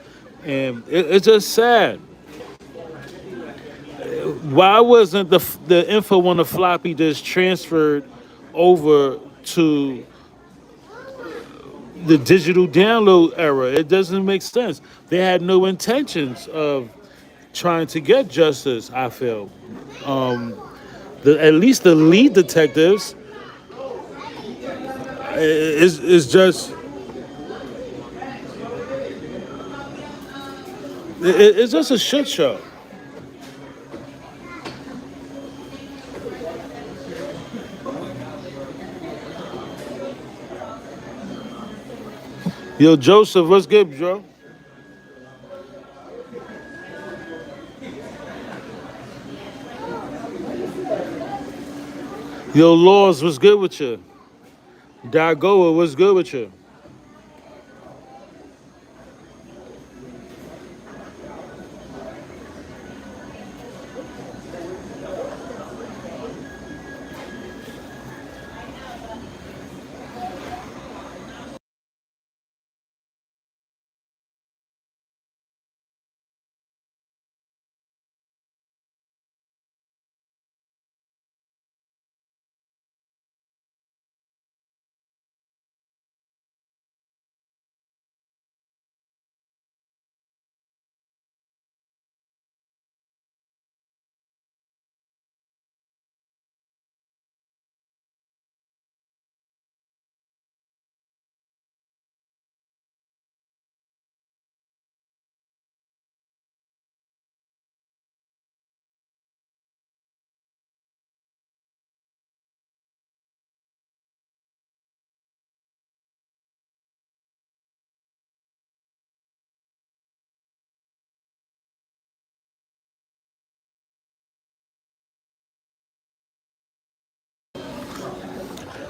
and it's just sad. Why wasn't the info on the floppy just transferred over to the digital download era? It doesn't make sense. They had no intentions of trying to get justice. I feel at least the lead detectives is just it's just a shit show. Yo, Joseph, what's good, Joe? Yo, Laws, what's good with you? Dagoa, what's good with you?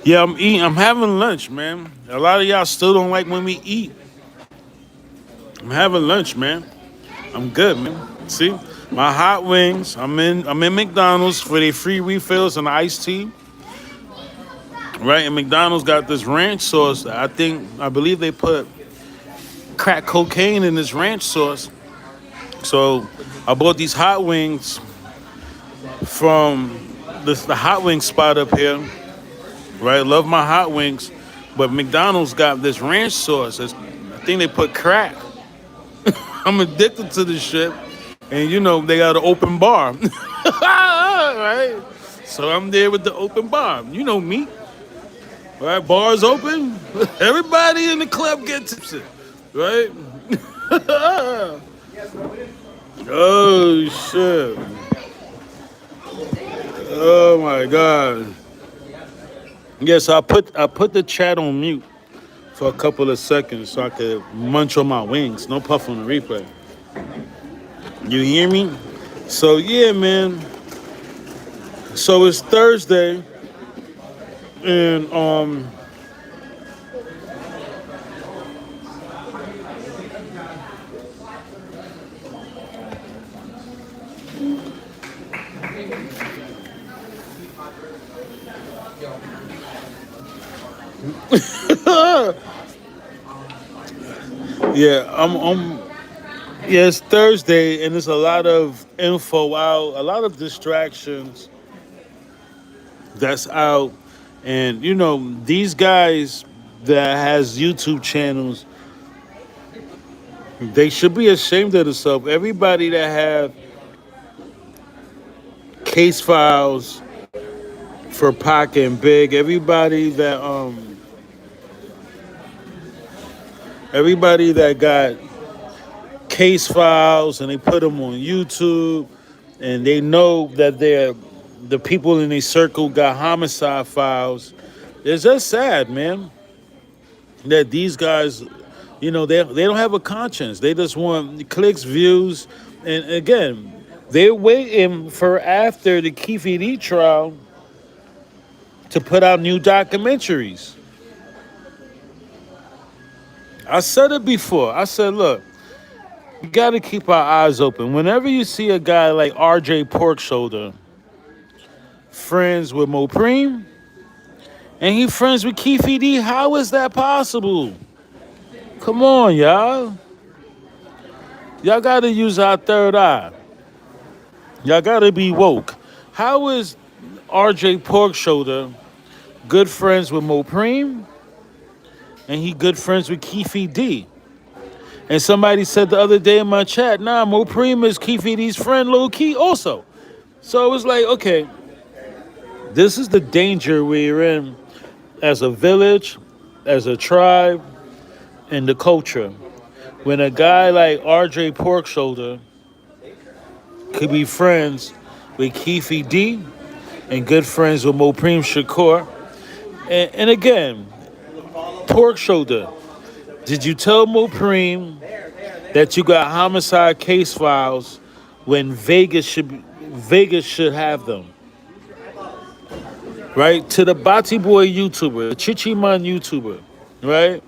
Yeah, I'm eating. I'm having lunch, man. A lot of y'all still don't like when we eat. I'm having lunch, man. I'm good, man. See, my hot wings. I'm in McDonald's for their free refills and the iced tea. Right, and McDonald's got this ranch sauce. I believe they put crack cocaine in this ranch sauce. So I bought these hot wings from the hot wing spot up here. Right, love my hot wings, but McDonald's got this ranch sauce. I think they put crack. I'm addicted to this shit, and they got an open bar, right? So I'm there with the open bar. You know me, right? Bars open, everybody in the club gets tipsy, right? Oh shit! Oh my god! Yes, I put the chat on mute for a couple of seconds so I could munch on my wings. No puff on the replay. You hear me? So yeah, man. So it's Thursday, and yeah, yeah, it's Thursday, and there's a lot of info out, a lot of distractions that's out, and these guys that has YouTube channels, they should be ashamed of themselves. Everybody that have case files for Pac and Big, everybody that got case files and they put them on YouTube, and they know that the people in their circle got homicide files. It's just sad, man, that these guys, they don't have a conscience. They just want clicks, views, and again, they're waiting for after the Keefe D trial to put out new documentaries. I said it before. I said, look, we got to keep our eyes open. Whenever you see a guy like RJ Porkshoulder, friends with Mopreme, and he friends with Keefe D, how is that possible? Come on, y'all. Y'all got to use our third eye. Y'all gotta be woke. How is RJ Pork Shoulder good friends with Mopreme and he good friends with Keefe D? And somebody said the other day in my chat, nah, Mopreme is Keefe D's friend, low key also. So it was like, okay, this is the danger we're in as a village, as a tribe, and the culture. When a guy like RJ Pork Shoulder could be friends with Keefe D and good friends with Mopreme Shakur. And again, Pork Shoulder, did you tell Mopreme that you got homicide case files when Vegas should have them? Right? To the Bati Boy YouTuber, the Chichiman YouTuber, right?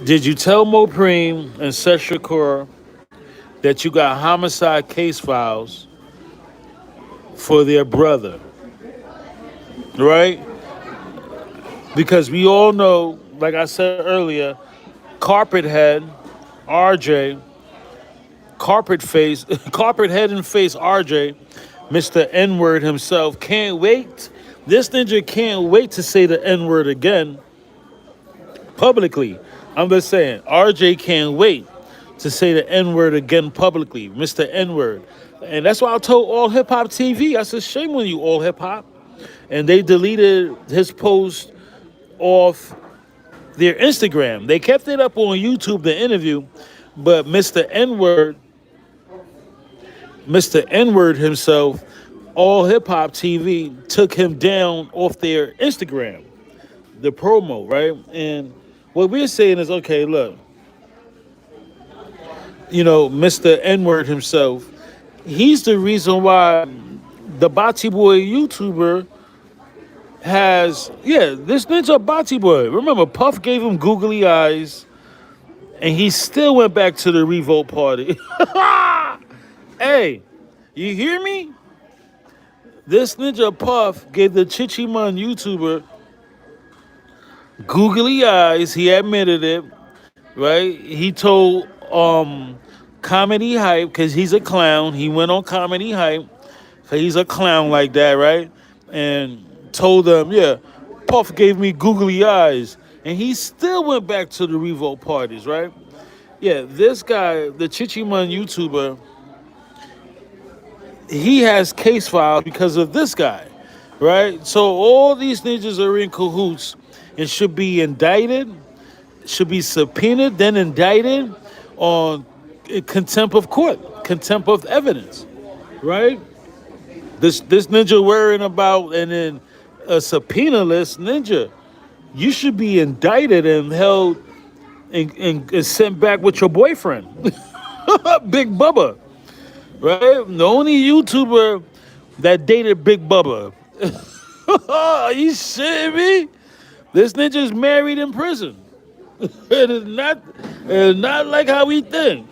Did you tell Mopreme and Seth Shakur that you got homicide case files for their brother? Right? Because we all know, like I said earlier, Carpet Head, RJ, Carpet Face, Carpet Head and Face RJ, Mr. N-word himself, can't wait. This ninja can't wait to say the N-word again publicly. I'm just saying, RJ can't wait to say the N-word again publicly, Mr. N-word. And that's why I told All Hip Hop TV, I said, shame on you, All Hip Hop. And they deleted his post off their Instagram. They kept it up on YouTube, the interview, but Mr. N-word himself, All Hip Hop TV, took him down off their Instagram, the promo, right? And what we're saying is, okay, look, Mr. N-word himself, he's the reason why the Bati Boy YouTuber this ninja Bati Boy. Remember, Puff gave him googly eyes, and he still went back to the Revolt Party. Hey, you hear me? This ninja Puff gave the Chichiman YouTuber googly eyes. He admitted it, right? He told Comedy Hype, because he's a clown. He went on Comedy Hype, because he's a clown like that, right? And told them, yeah, Puff gave me googly eyes. And he still went back to the Revolt parties, right? Yeah, this guy, the Chichiman YouTuber, he has case files because of this guy, right? So all these ninjas are in cahoots and should be indicted, should be subpoenaed, then indicted on contempt of court, contempt of evidence, right? This ninja worrying about and then a subpoena list ninja. You should be indicted and held and sent back with your boyfriend, Big Bubba, right? The only YouTuber that dated Big Bubba. Are you shitting me? This ninja's married in prison. It is not like how we think.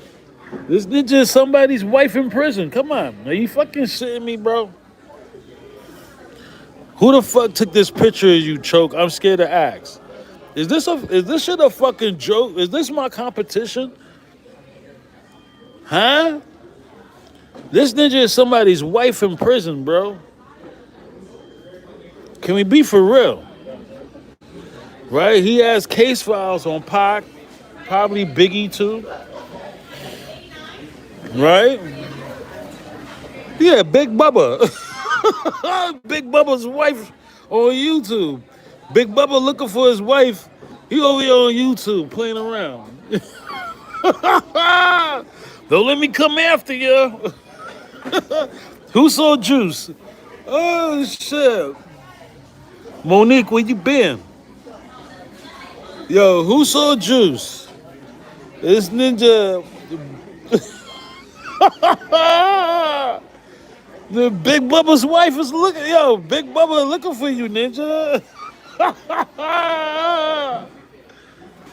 This ninja is somebody's wife in prison. Come on, are you fucking shitting me, bro? Who the fuck took this picture of you, Choke? I'm scared to ask. Is this shit a fucking joke? Is this my competition? Huh? This ninja is somebody's wife in prison, bro. Can we be for real? Right? He has case files on Pac, probably Biggie too. Right? Yeah, Big Bubba. Big Bubba's wife on YouTube. Big Bubba looking for his wife. He over here on YouTube playing around. Don't let me come after you. Who saw Juice? Oh shit. Monique, where you been? Yo, who saw Juice? This ninja. The Big Bubba's wife is looking. Yo, Big Bubba looking for you, ninja.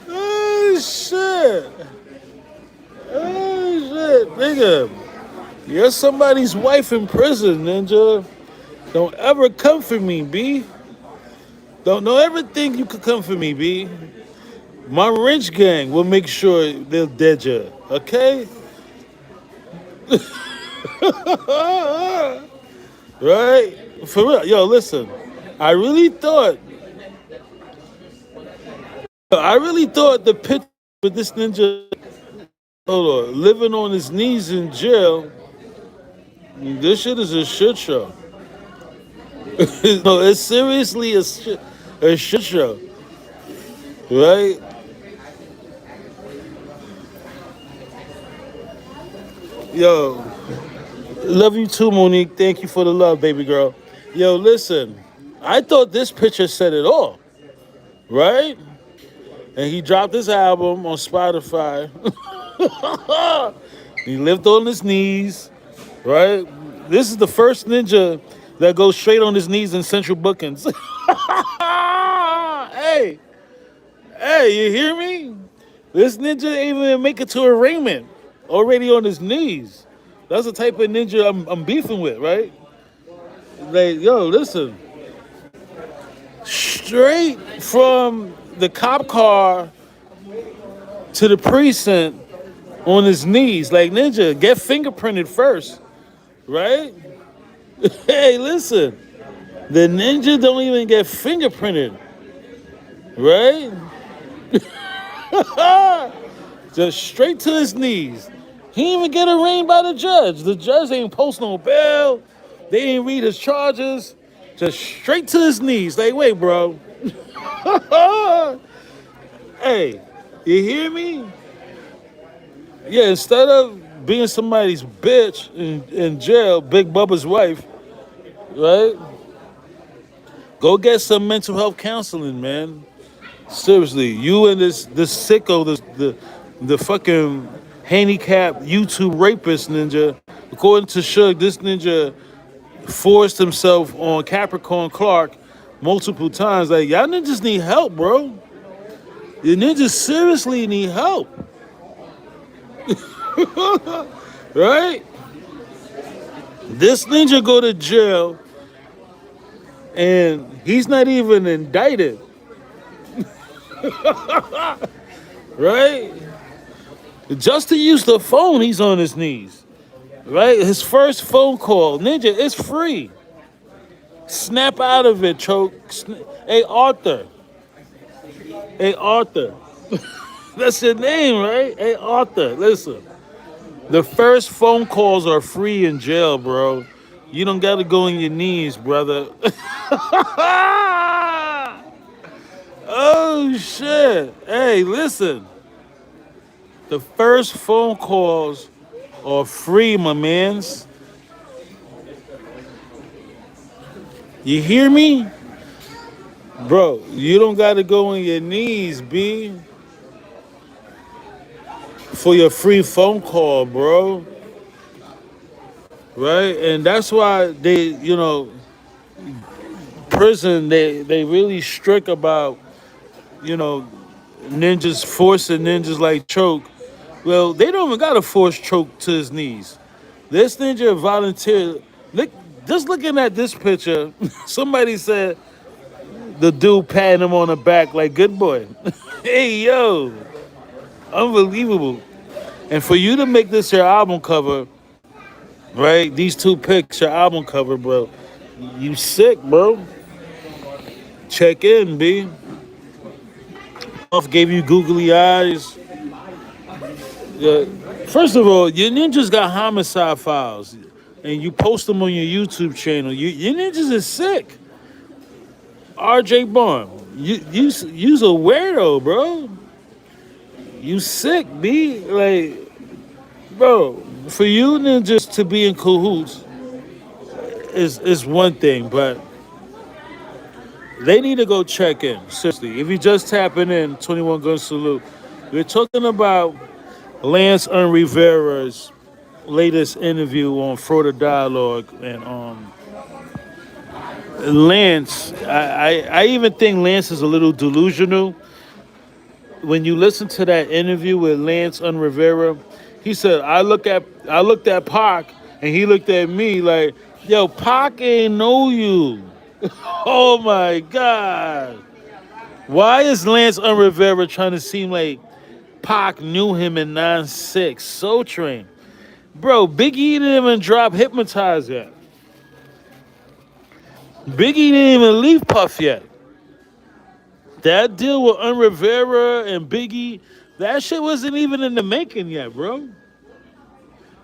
Oh shit. Oh shit, nigga. You're somebody's wife in prison, ninja. Don't ever come for me, B. Don't ever think you could come for me, B. My wrench gang will make sure they'll dead you, okay? Right? For real. Yo, listen. I really thought the picture with this ninja, hold on, living on his knees in jail, this shit is a shit show. No, it's seriously a shit show. Right? Yo, love you too, Monique. Thank you for the love, baby girl. Yo, listen. I thought this picture said it all. Right? And he dropped his album on Spotify. He lived on his knees, right? This is the first ninja that goes straight on his knees in central bookings. Hey, hey, you hear me? This ninja ain't even make it to arraignment. Already on his knees. That's the type of ninja I'm beefing with, right? Like, yo, listen. Straight from the cop car to the precinct on his knees. Like, ninja, get fingerprinted first, right? Hey, listen. The ninja don't even get fingerprinted, right? Just straight to his knees. He didn't even get arraigned by the judge. The judge ain't post no bail. They ain't read his charges. Just straight to his knees. Like, wait, bro. Hey, you hear me? Yeah, instead of being somebody's bitch in jail, Big Bubba's wife, right? Go get some mental health counseling, man. Seriously, you and this sicko, the fucking handicap YouTube rapist ninja. According to Suge, this ninja forced himself on Capricorn Clark multiple times. Like, y'all ninjas need help, bro. You ninjas seriously need help. Right? This ninja go to jail and he's not even indicted. Right? Just to use the phone, he's on his knees. Right? His first phone call, ninja, it's free. Snap out of it, choke. Hey, Arthur. Hey, Arthur. That's your name, right? Hey, Arthur, listen. The first phone calls are free in jail, bro. You don't gotta go on your knees, brother. Oh, shit. Hey, listen. The first phone calls are free, my mans. You hear me? Bro, you don't gotta go on your knees, B, for your free phone call, bro. Right? And that's why prison, they really strict about, you know, ninjas forcing ninjas like Choke. Well, they don't even gotta force Choke to his knees. This ninja volunteered. Look, just looking at this picture, somebody said the dude patting him on the back like, good boy. Hey, yo, unbelievable. And for you to make this your album cover, right? These two pics, your album cover, bro. You sick, bro. Check in, B. Puff gave you googly eyes. Yeah. First of all, your ninjas got homicide files, and you post them on your YouTube channel. Your ninjas is sick. RJ Barn, you's a weirdo, bro. You sick, B. Like, bro, for you ninjas to be in cahoots is one thing, but they need to go check in. Seriously, if you just tapping in, 21 Gun Salute. We're talking about Lance and Rivera's latest interview on Florida Dialogue, and Lance, I even think Lance is a little delusional. When you listen to that interview with Lance and Rivera, he said, I looked at Pac and he looked at me like, yo, Pac ain't know you. Oh my God. Why is Lance and Rivera trying to seem like Pac knew him in 9-6? Soul Train. Bro, Biggie didn't even drop Hypnotize yet. Biggie didn't even leave Puff yet. That deal with Rivera and Biggie, that shit wasn't even in the making yet, bro.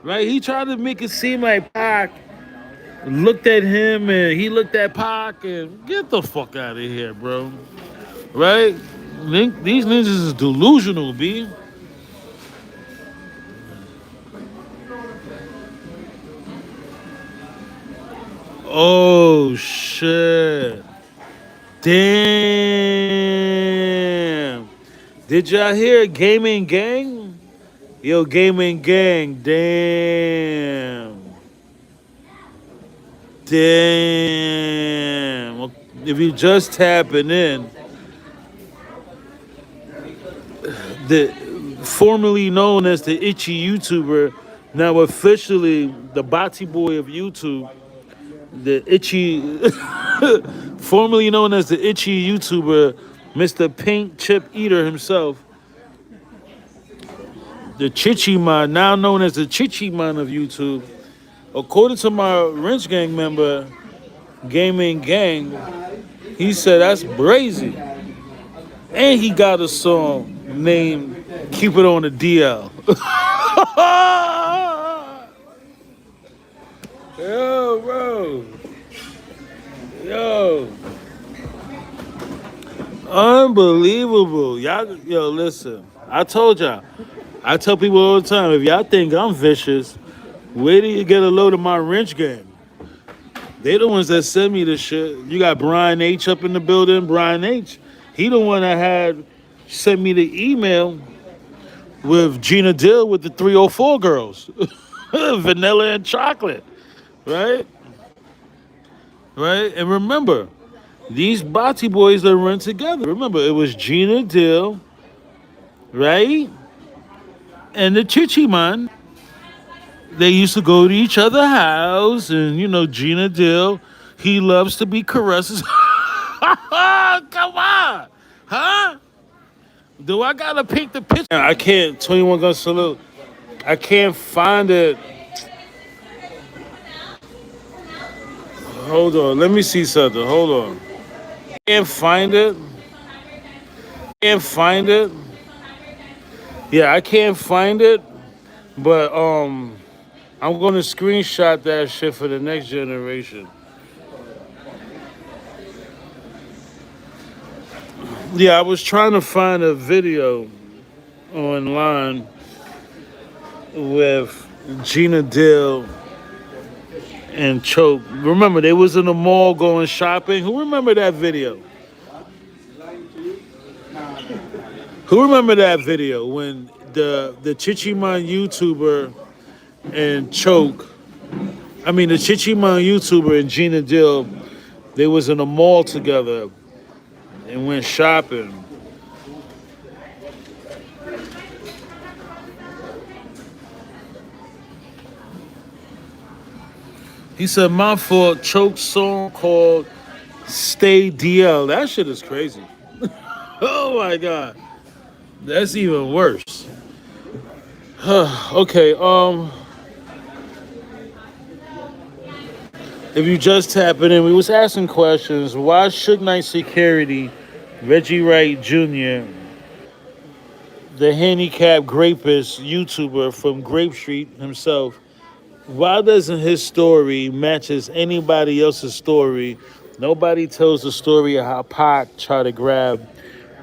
Right? He tried to make it seem like Pac looked at him and he looked at Pac and get the fuck out of here, bro. Right? These ninjas is delusional, B. Oh shit. Damn. Did y'all hear Gaming Gang? Yo, Gaming Gang, damn. Damn. If you just tapping in, the formerly known as the itchy YouTuber, now officially the Bati Boy of YouTube, the itchy, formerly known as the itchy YouTuber, Mr. Pink Chip Eater himself, the Chichi Man, now known as the Chichi Man of YouTube. According to my Wrench Gang member, Gaming Gang, he said that's brazy. And he got a song named Keep It on the DL. Yo, bro. Yo. Unbelievable. Y'all, yo, listen. I told y'all. I tell people all the time, if y'all think I'm vicious, where do you get a load of my Wrench Gang? They the ones that send me this shit. You got Brian H up in the building. Brian H. He the one that had sent me the email with Gina Dill with the 304 girls. Vanilla and chocolate. Right? Right? And remember, these Bati boys that run together. Remember, it was Gina Dill, right? And the Chichi Man. They used to go to each other's house, and Gina Dill, he loves to be caressed. Come on, huh? Do I gotta paint the picture? I can't. 21 Gun Salute. I can't find it. Hold on. Let me see something. Hold on. Can't find it. Can't find it. Yeah, I can't find it. But I'm gonna screenshot that shit for the next generation. Yeah, I was trying to find a video online with Gina Dill and Choke. Remember, they was in the mall going shopping. Who remember that video? Who remember that video when the Chichiman YouTuber and Choke, the Chichiman YouTuber and Gina Dill, they was in the mall together and went shopping. He said, my fault, Choke's song called Stay DL. That shit is crazy. Oh my God. That's even worse. Okay, if you just tapping in, we was asking questions. Why Suge Knight Security, Reggie Wright Jr., the handicap rapist YouTuber from Grape Street himself, why doesn't his story matches anybody else's story? Nobody tells the story of how Pac tried to grab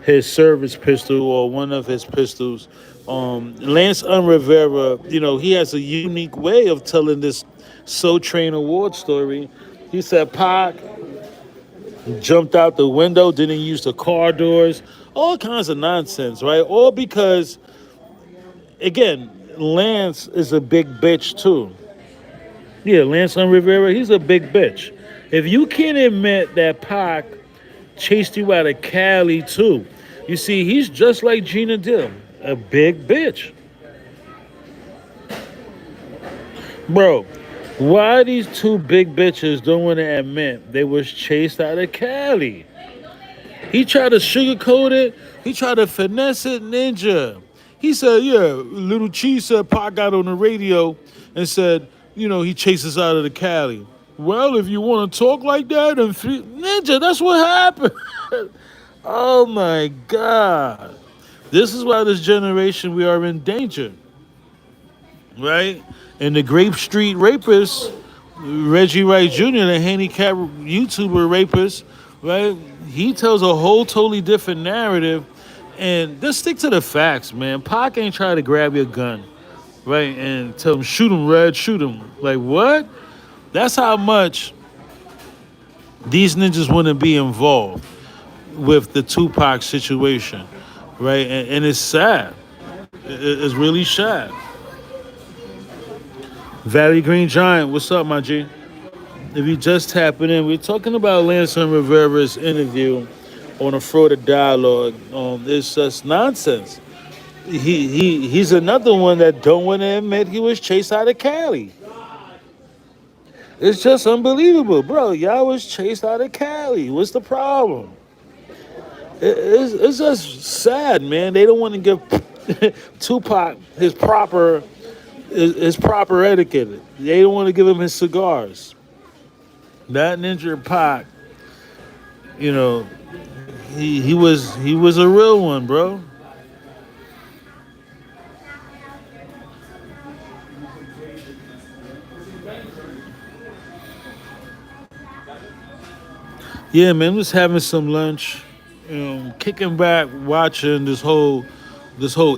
his service pistol or one of his pistols. Lance Rivera, he has a unique way of telling this Soul Train Award story. He said Pac jumped out the window, didn't use the car doors, all kinds of nonsense, right? All because, again, Lance is a big bitch too. Yeah, Lance Rivera, he's a big bitch. If you can't admit that Pac chased you out of Cali too, you see, he's just like Gina Dill, a big bitch. Bro, why these two big bitches don't want to admit they was chased out of Cali? He tried to sugarcoat it. He tried to finesse it, ninja. He said, yeah, Little Cheese said Pac got on the radio and said, he chases out of the Cali. Well, if you want to talk like that, and Ninja, that's what happened. Oh my God. This is why this generation, we are in danger, right? And the Grape Street rapist, Reggie Wright Jr., the handicap YouTuber rapist, right? He tells a whole totally different narrative. And just stick to the facts, man. Pac ain't trying to grab your gun, right? And tell him, shoot him, Red, shoot him. Like, what? That's how much these ninjas want to be involved with the Tupac situation, right? And it's sad. It's really sad. Valley Green Giant, what's up, my G? If you just tapping in, we're talking about Lance and Rivera's interview on a Florida dialogue. It's just nonsense. He's another one that don't want to admit he was chased out of Cali. It's just unbelievable, bro. Y'all was chased out of Cali. What's the problem? It's just sad, man. They don't want to give Tupac his proper etiquette. They don't want to give him his cigars. That Ninja Pac, you know, he was a real one, bro. Yeah, man, was having some lunch, kicking back, watching this whole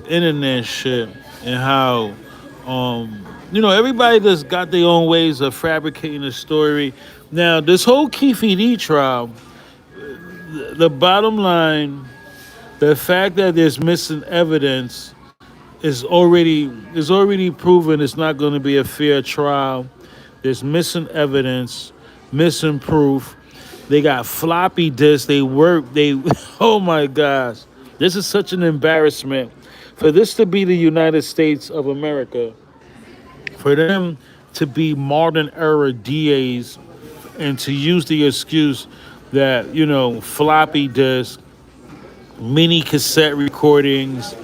internet shit, and how, everybody just got their own ways of fabricating a story. Now, this whole Keefe D trial, the bottom line, the fact that there's missing evidence is already proven it's not going to be a fair trial. There's missing evidence, missing proof. They got floppy disks. Oh my gosh. This is such an embarrassment. For this to be the United States of America, for them to be modern era DAs and to use the excuse that, floppy disk, mini cassette recordings,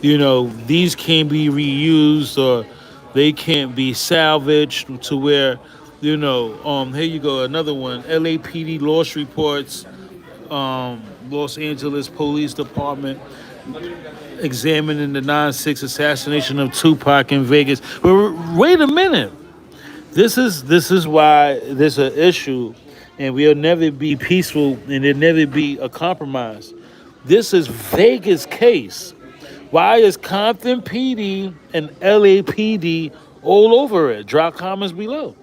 these can't be reused or they can't be salvaged to where, here you go, another one. LAPD loss reports, Los Angeles Police Department examining the 9/6 assassination of Tupac in Vegas. But wait a minute. This is why there's an issue, and we'll never be peaceful, and there'll never be a compromise. This is Vegas case. Why is Compton PD and LAPD all over it? Drop comments below.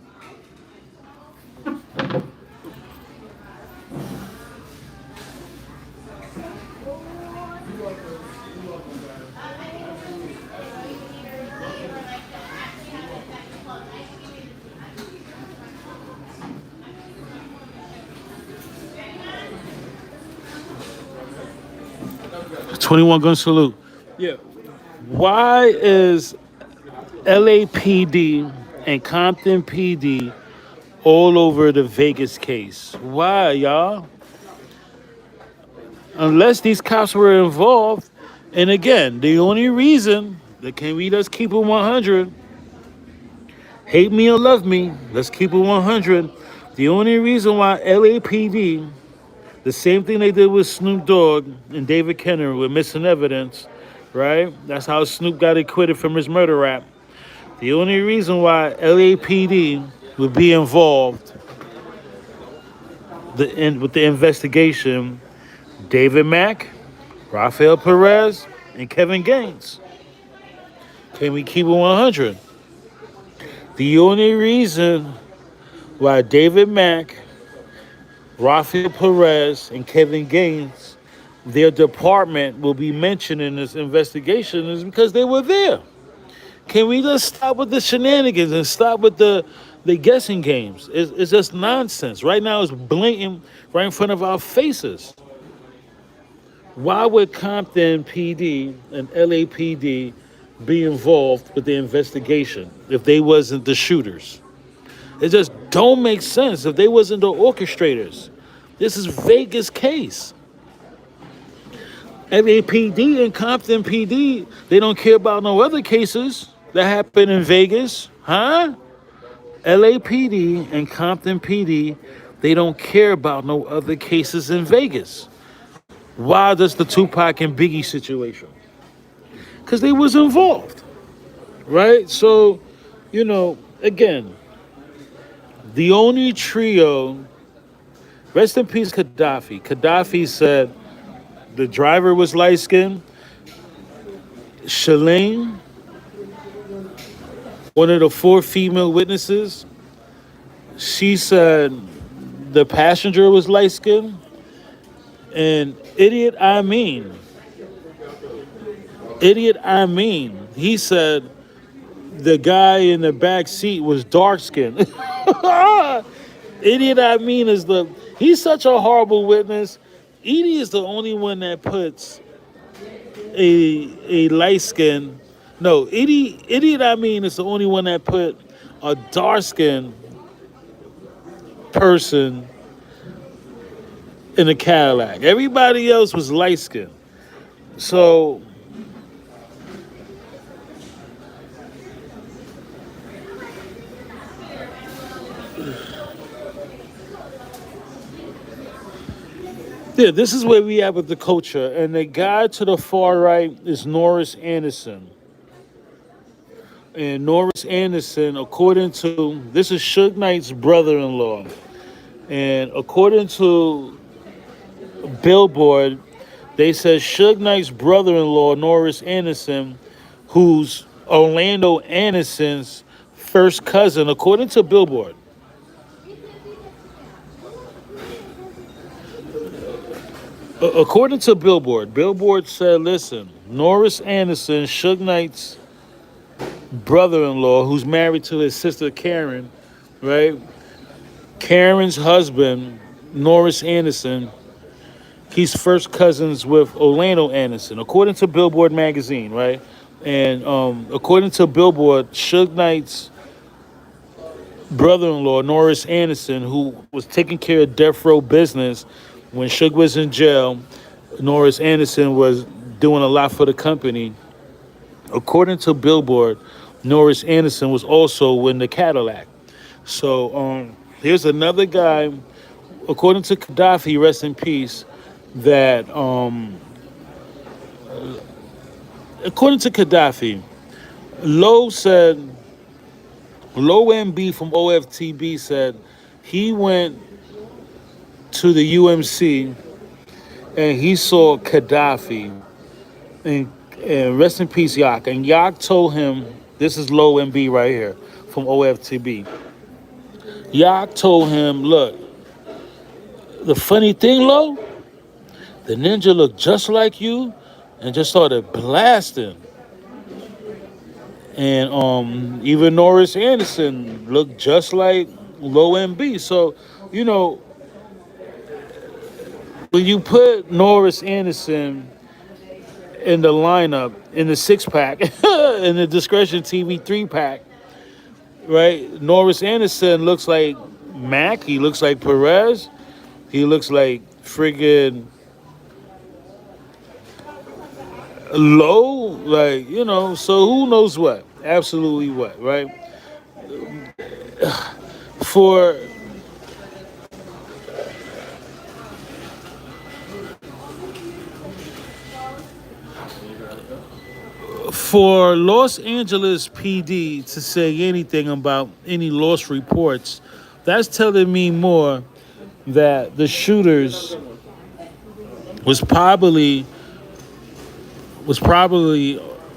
21 gun salute. Yeah. Why is LAPD and Compton PD all over the Vegas case? Why, y'all? Unless these cops were involved. And again, the only reason that can we just keep it 100, hate me or love me, let's keep it 100. The only reason why LAPD, the same thing they did with Snoop Dogg and David Kenner with missing evidence, right? That's how Snoop got acquitted from his murder rap. The only reason why LAPD would be involved with the investigation, David Mack, Rafael Perez, and Kevin Gaines. Can we keep it 100? The only reason why David Mack, Rafael Perez, and Kevin Gaines, their department will be mentioned in this investigation is because they were there. Can we just stop with the shenanigans and stop with the guessing games? It's just nonsense. Right now it's blatant right in front of our faces. Why would Compton PD and LAPD be involved with the investigation if they wasn't the shooters? It just don't make sense if they wasn't the orchestrators. This is Vegas case. LAPD and Compton PD, they don't care about no other cases. that happened in Vegas, huh? LAPD and Compton PD, they don't care about no other cases in Vegas. Why does the Tupac and Biggie situation? Because they was involved, right? So, again, the only trio, rest in peace, Gaddafi. Gaddafi said the driver was light skinned. Shalane, one of the four female witnesses, she said the passenger was light skinned. And idiot I mean, he said the guy in the back seat was dark skinned. Idiot I mean he's such a horrible witness. Edie is the only one that puts a light skin. No, idiot I mean is the only one that put a dark skinned person in a Cadillac. Everybody else was light skinned. So yeah, this is where we at with the culture. And the guy to the far right is Norris Anderson. And Norris Anderson, according to this is Suge Knight's brother-in-law. And according to Billboard, they said Suge Knight's brother-in-law, Norris Anderson, who's Orlando Anderson's first cousin, according to Billboard. According to Billboard, Billboard said, listen, Norris Anderson, Suge Knight's brother-in-law, who's married to his sister Karen, right? Karen's husband, Norris Anderson, he's first cousins with Orlando Anderson, according to Billboard magazine, right? And according to Billboard, Suge Knight's brother-in-law, Norris Anderson, who was taking care of death row business when Suge was in jail, Norris Anderson was doing a lot for the company. According to Billboard, Norris Anderson was also in the Cadillac. So here's another guy, according to Gaddafi, rest in peace, that according to Gaddafi, Low MB from OFTB said he went to the UMC and he saw Gaddafi and rest in peace Yak. And Yak told him, this is Low MB right here from OFTB. Yak told him, look, the funny thing, Low, the ninja looked just like you and just started blasting. And even Norris Anderson looked just like Low MB. So, when you put Norris Anderson in the lineup, in the six pack, in the Discretion TV 3-pack, right? Norris Anderson looks like Mac. He looks like Perez. He looks like friggin' Low. Like, so who knows what? Absolutely what, right? For For Los Angeles PD to say anything about any lost reports, that's telling me more that the shooters was probably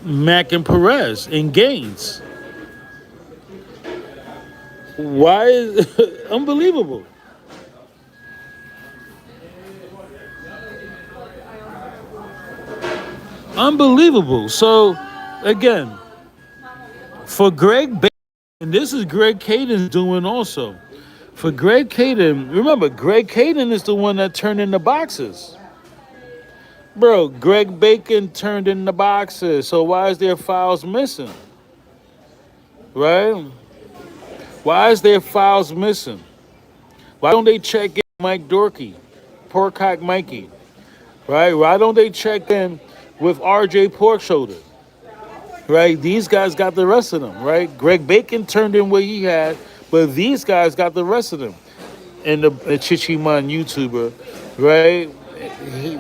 Mac and Perez and Gaines. Why is unbelievable? Unbelievable. So again, for Greg Bacon, and this is Greg Caden's doing also. For Greg Caden, remember, Greg Caden is the one that turned in the boxes. Bro, Greg Bacon turned in the boxes, so why is there files missing? Right? Why is there files missing? Why don't they check in Mike Dorkey, Porkcock Mikey? Right? Why don't they check in with RJ Porkshoulder? right? These guys got the rest of them, right? Greg Bacon turned in what he had, but these guys got the rest of them. And the Chichiman YouTuber, right?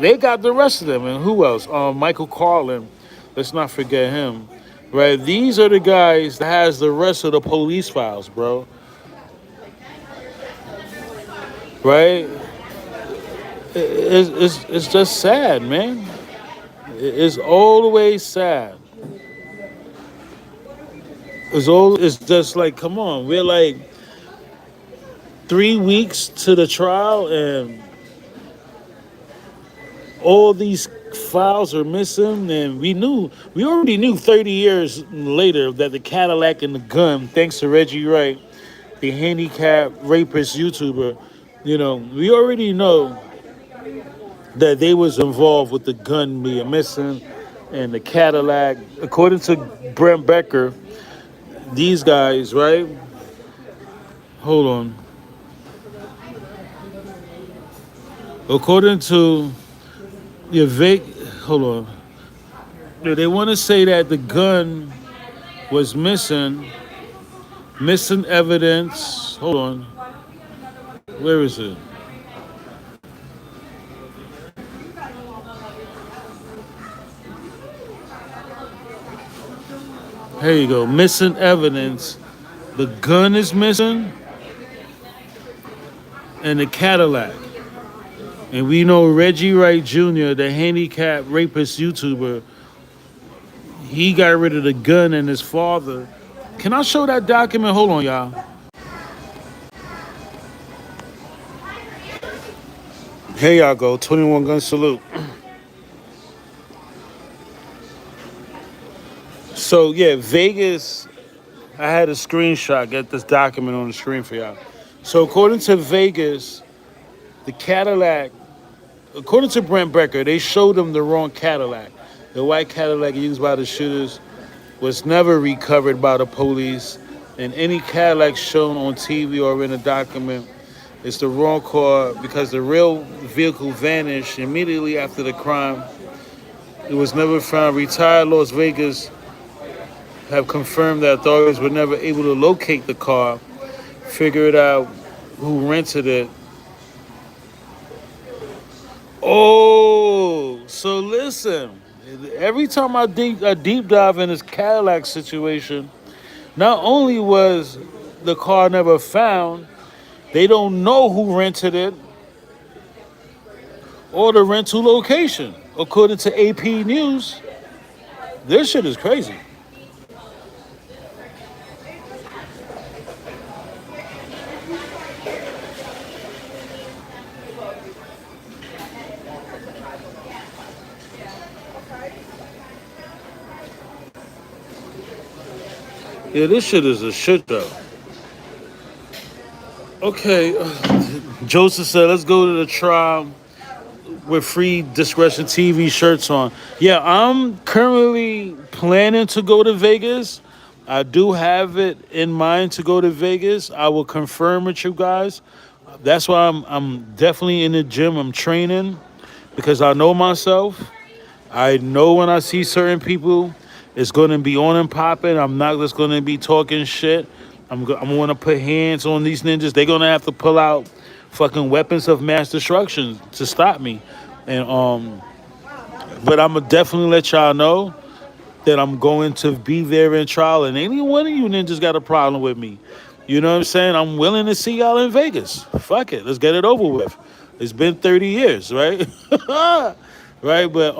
They got the rest of them. And who else? Michael Carlin. Let's not forget him, right? These are the guys that has the rest of the police files, bro. Right? It's just sad, man. It's always sad. It's just like, come on, we're like 3 weeks to the trial, and all these files are missing. And we already knew 30 years later that the Cadillac and the gun, thanks to Reggie Wright, the handicap rapist YouTuber, we already know that they was involved with the gun being missing and the Cadillac. According to Brent Becker, these guys, right? Hold on. According to your hold on. They want to say that the gun was missing evidence. Hold on. Where is it? Here you go. Missing evidence. The gun is missing, and the Cadillac. And we know Reggie Wright Jr., the handicap rapist YouTuber, he got rid of the gun and his father. Can I show that document? Hold on, y'all. Here y'all go. 21 gun salute. So, yeah, Vegas, I had a screenshot. Get this document on the screen for y'all. So, according to Vegas, the Cadillac, according to Brent Becker, they showed them the wrong Cadillac. The white Cadillac used by the shooters was never recovered by the police, and any Cadillac shown on TV or in a document is the wrong car because the real vehicle vanished immediately after the crime. It was never found. Retired Las Vegas have confirmed that authorities were never able to locate the car, figure it out who rented it. Oh, so listen. Every time I deep dive in this Cadillac situation, not only was the car never found, they don't know who rented it or the rental location. According to AP News, this shit is crazy. Yeah, this shit is a shit though. Okay, Joseph said, let's go to the trial with free discretion TV shirts on. Yeah, I'm currently planning to go to Vegas. I do have it in mind to go to Vegas. I will confirm with you guys. That's why I'm definitely in the gym. I'm training because I know myself. I know when I see certain people, it's going to be on and popping. I'm not just going to be talking shit. I'm going to put hands on these ninjas. They're going to have to pull out fucking weapons of mass destruction to stop me. And but I'm gonna definitely let y'all know that I'm going to be there in trial. And any one of you ninjas got a problem with me, you know what I'm saying? I'm willing to see y'all in Vegas. Fuck it, let's get it over with. It's been 30 years, right? Right, but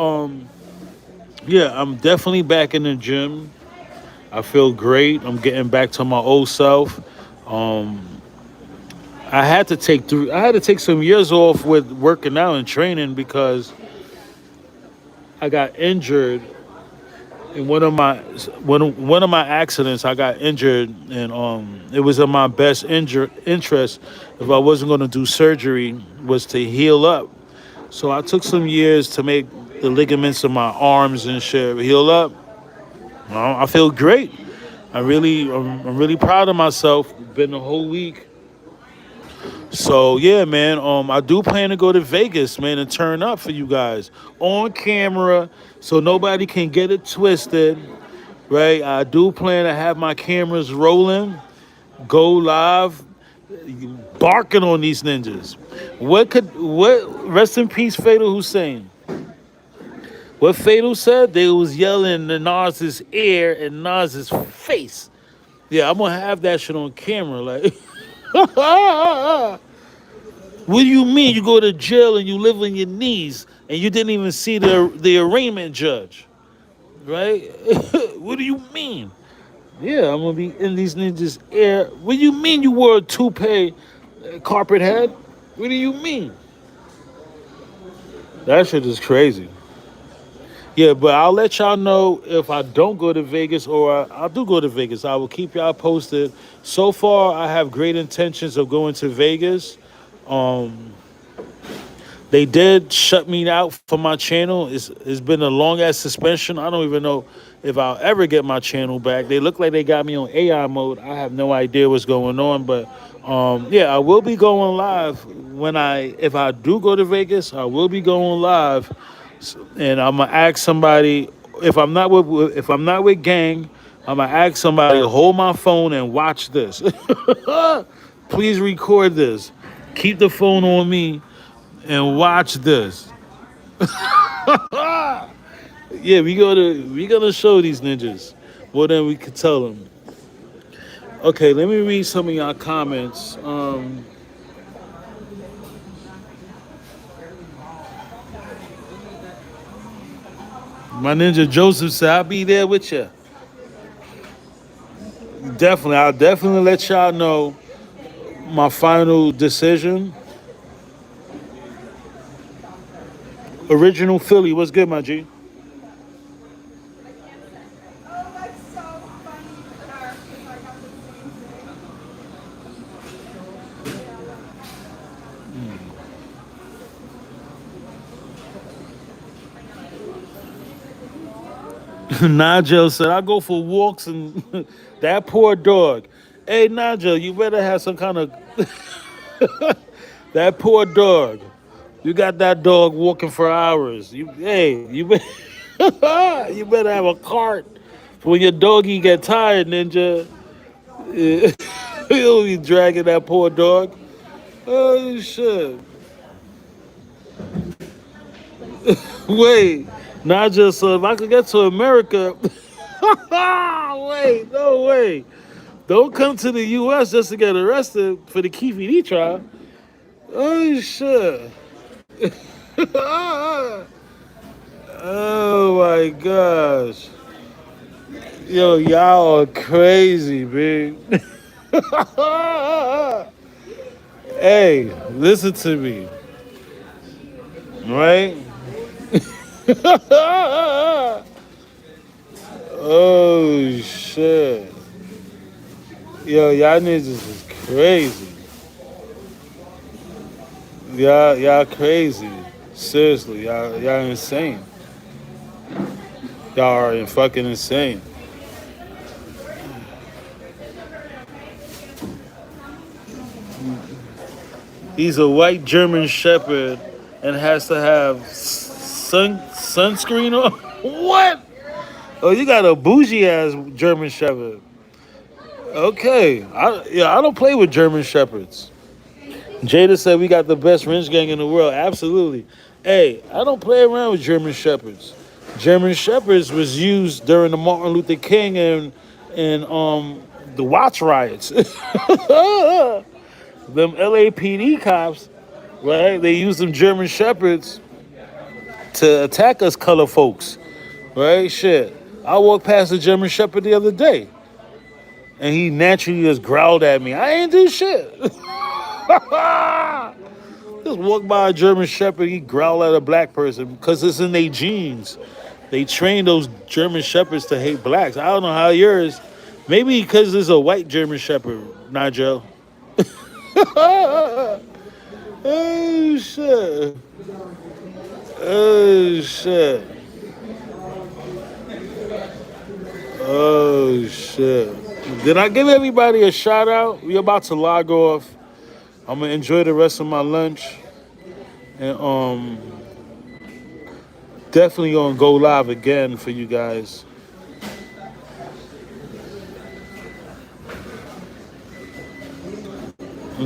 yeah, I'm definitely back in the gym. I feel great. I'm getting back to my old self. I had to take some years off with working out and training because I got injured in one of my accidents. I got injured, and it was in my best interest if I wasn't going to do surgery was to heal up. So I took some years to make the ligaments of my arms and shit heal up. I feel great. I'm really proud of myself. Been a whole week. So yeah, man. I do plan to go to Vegas, man, and turn up for you guys on camera, so nobody can get it twisted. right? I do plan to have my cameras rolling, go live, barking on these ninjas. What rest in peace, Fatal Hussein. What Fatal said, they was yelling in Nas's ear and Nas's face. Yeah, I'm gonna have that shit on camera. Like, what do you mean you go to jail and you live on your knees and you didn't even see the arraignment judge, right? What do you mean? Yeah, I'm gonna be in these ninjas' ear. What do you mean you wore a toupee, carpet head? What do you mean? That shit is crazy. Yeah, but I'll let y'all know if I don't go to Vegas or I do go to Vegas. I will keep y'all posted. So far, I have great intentions of going to Vegas. Um, they did shut me out from my channel. It's been a long ass suspension. I don't even know if I'll ever get my channel back. They look like they got me on AI mode. I have no idea what's going on, but yeah, I will be going live if I do go to Vegas. I will be going live, and I'm gonna ask somebody if I'm not with gang. I'm gonna ask somebody to hold my phone and watch this. Please record this. Keep the phone on me and watch this. Yeah, we gonna show these ninjas more than we could tell them. Okay, let me read some of y'all comments. My ninja Joseph said, "I'll be there with you." Definitely, I'll definitely let y'all know my final decision. Original Philly, what's good, my G? Nigel said, "I go for walks and that poor dog." Hey, Nigel, you better have some kind of that poor dog. You got that dog walking for hours. You better have a cart for when your doggy get tired, ninja. He'll be dragging that poor dog. Oh shit! Wait, not just so if I could get to America. Wait, no way! Don't come to the U.S. just to get arrested for the Keefe trial. Oh shit! Oh my gosh! Yo, y'all are crazy, big. Hey, listen to me, right? Oh shit. Yo, y'all niggas is crazy. Y'all crazy. Seriously, y'all insane. Y'all are fucking insane. He's a white German Shepherd and has to have sunscreen on. What? Oh, you got a bougie ass German Shepherd. Okay, I don't play with German Shepherds. Jada said we got the best wrench gang in the world. Absolutely. Hey, I don't play around with German Shepherds. German Shepherds was used during the Martin Luther King and the Watts riots. Them LAPD cops, right? They used them German Shepherds to attack us color folks, right? Shit. I walked past a German Shepherd the other day, and he naturally just growled at me. I ain't do shit. Just walk by a German Shepherd, he growl at a black person because it's in their genes. They train those German Shepherds to hate blacks. I don't know how yours. Maybe because there's a white German Shepherd, Nigel. Oh shit. Oh shit. Oh shit. Did I give everybody a shout out? We about to log off. I'm gonna enjoy the rest of my lunch. And definitely gonna go live again for you guys.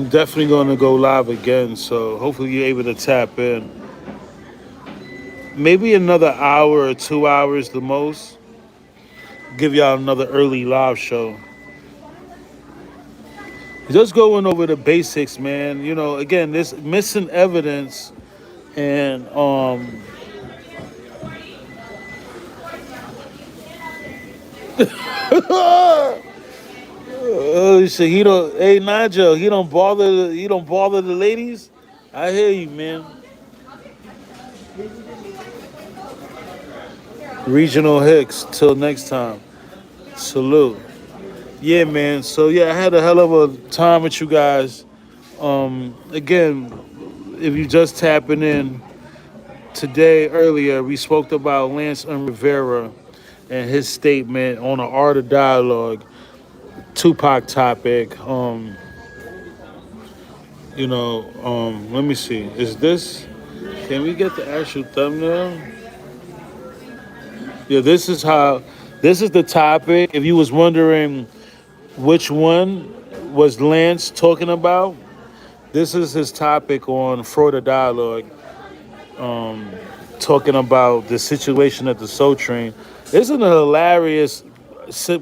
I'm definitely going to go live again, so hopefully you're able to tap in. Maybe another hour or 2 hours the most. Give y'all another early live show. Just going over the basics, man. You know, again, this missing evidence and oh shit, he don't. Hey Nigel, he don't bother the ladies. I hear you, man. Regional Hicks. Till next time. Salute. Yeah, man. So yeah, I had a hell of a time with you guys. Again, if you just tapping in today earlier, we spoke about Lance and Rivera and his statement on the art of dialogue, Tupac topic. Let me see. Is this? Can we get the actual thumbnail? Yeah, this is how. This is the topic. If you was wondering which one was Lance talking about, this is his topic on Florida Dialogue, talking about the situation at the Soul Train. Isn't a hilarious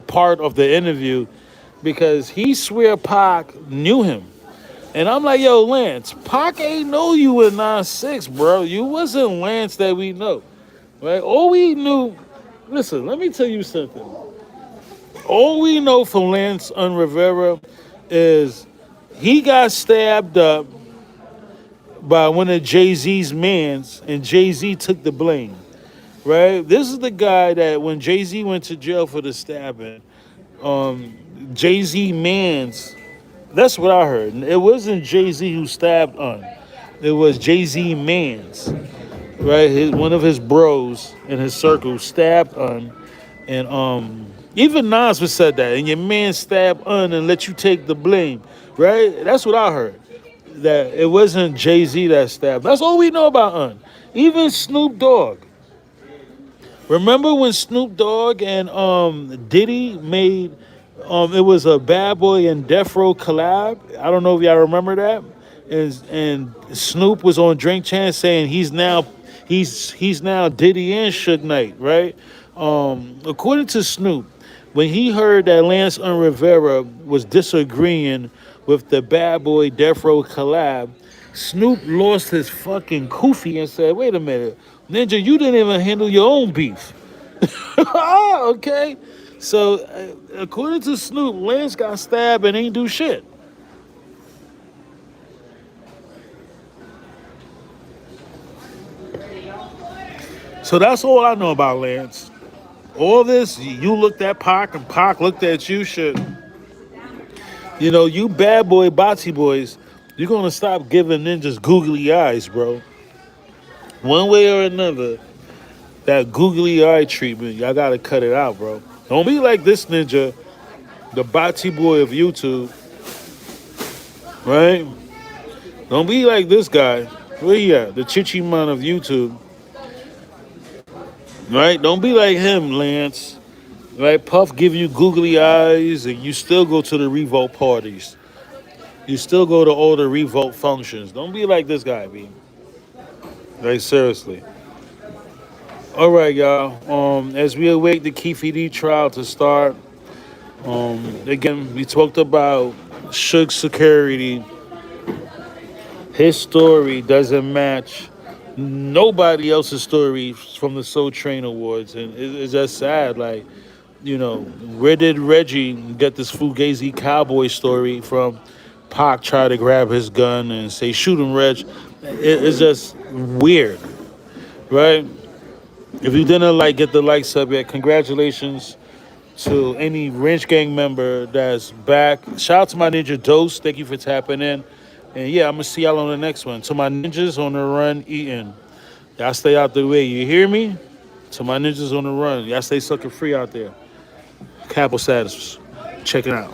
part of the interview because he swear Pac knew him. And I'm like, yo, Lance, Pac ain't know you in '96, bro. You wasn't Lance that we know, right? All we knew, listen, let me tell you something. All we know from Lance on Rivera is he got stabbed up by one of Jay-Z's mans, and Jay-Z took the blame, right? This is the guy that when Jay-Z went to jail for the stabbing, Jay-Z mans, that's what I heard. It wasn't Jay-Z who stabbed Un. It was Jay-Z mans, right? One of his bros in his circle stabbed Un, and even Nas was said that, and your man stabbed Un and let you take the blame, right? That's what I heard. That it wasn't Jay-Z that stabbed. That's all we know about Un. Even Snoop Dogg. Remember when Snoop Dogg and Diddy made it was a Bad Boy and Death Row collab? I don't know if y'all remember that. And Snoop was on Drink Champs saying he's now Diddy and Suge Knight, right? According to Snoop, when he heard that Lance and Rivera was disagreeing with the Bad Boy Death Row collab, Snoop lost his fucking koofy and said, wait a minute, Ninja, you didn't even handle your own beef. Okay. So, according to Snoop, Lance got stabbed and ain't do shit. So that's all I know about Lance. All this, you looked at Pac and Pac looked at you, shit. You know, you bad boy, botsy boys, you're gonna stop giving ninjas googly eyes, bro. One way or another, that googly eye treatment, y'all gotta cut it out, bro. Don't be like this ninja, the botsy boy of YouTube, right? Don't be like this guy. Where he at? The chichi man of YouTube, right? Don't be like him, Lance. Right? Puff give you googly eyes, and you still go to the revolt parties. You still go to all the revolt functions. Don't be like this guy, B. Like seriously. All right, y'all. As we await the Keefe D trial to start, again, we talked about Suge security. His story doesn't match nobody else's story from the Soul Train Awards, and it's just sad. Like, you know, where did Reggie get this Fugazi cowboy story from? Pac tried to grab his gun and say, "Shoot him, Reg." It's just weird, right? If you didn't get the like sub yet, congratulations to any Wrench Gang member that's back. Shout out to my ninja Dose. Thank you for tapping in. And yeah, I'm gonna see y'all on the next one. To my ninjas on the run eating, y'all stay out the way. You hear me? To my ninjas on the run, y'all stay sucker free out there. Capital status. Check it out.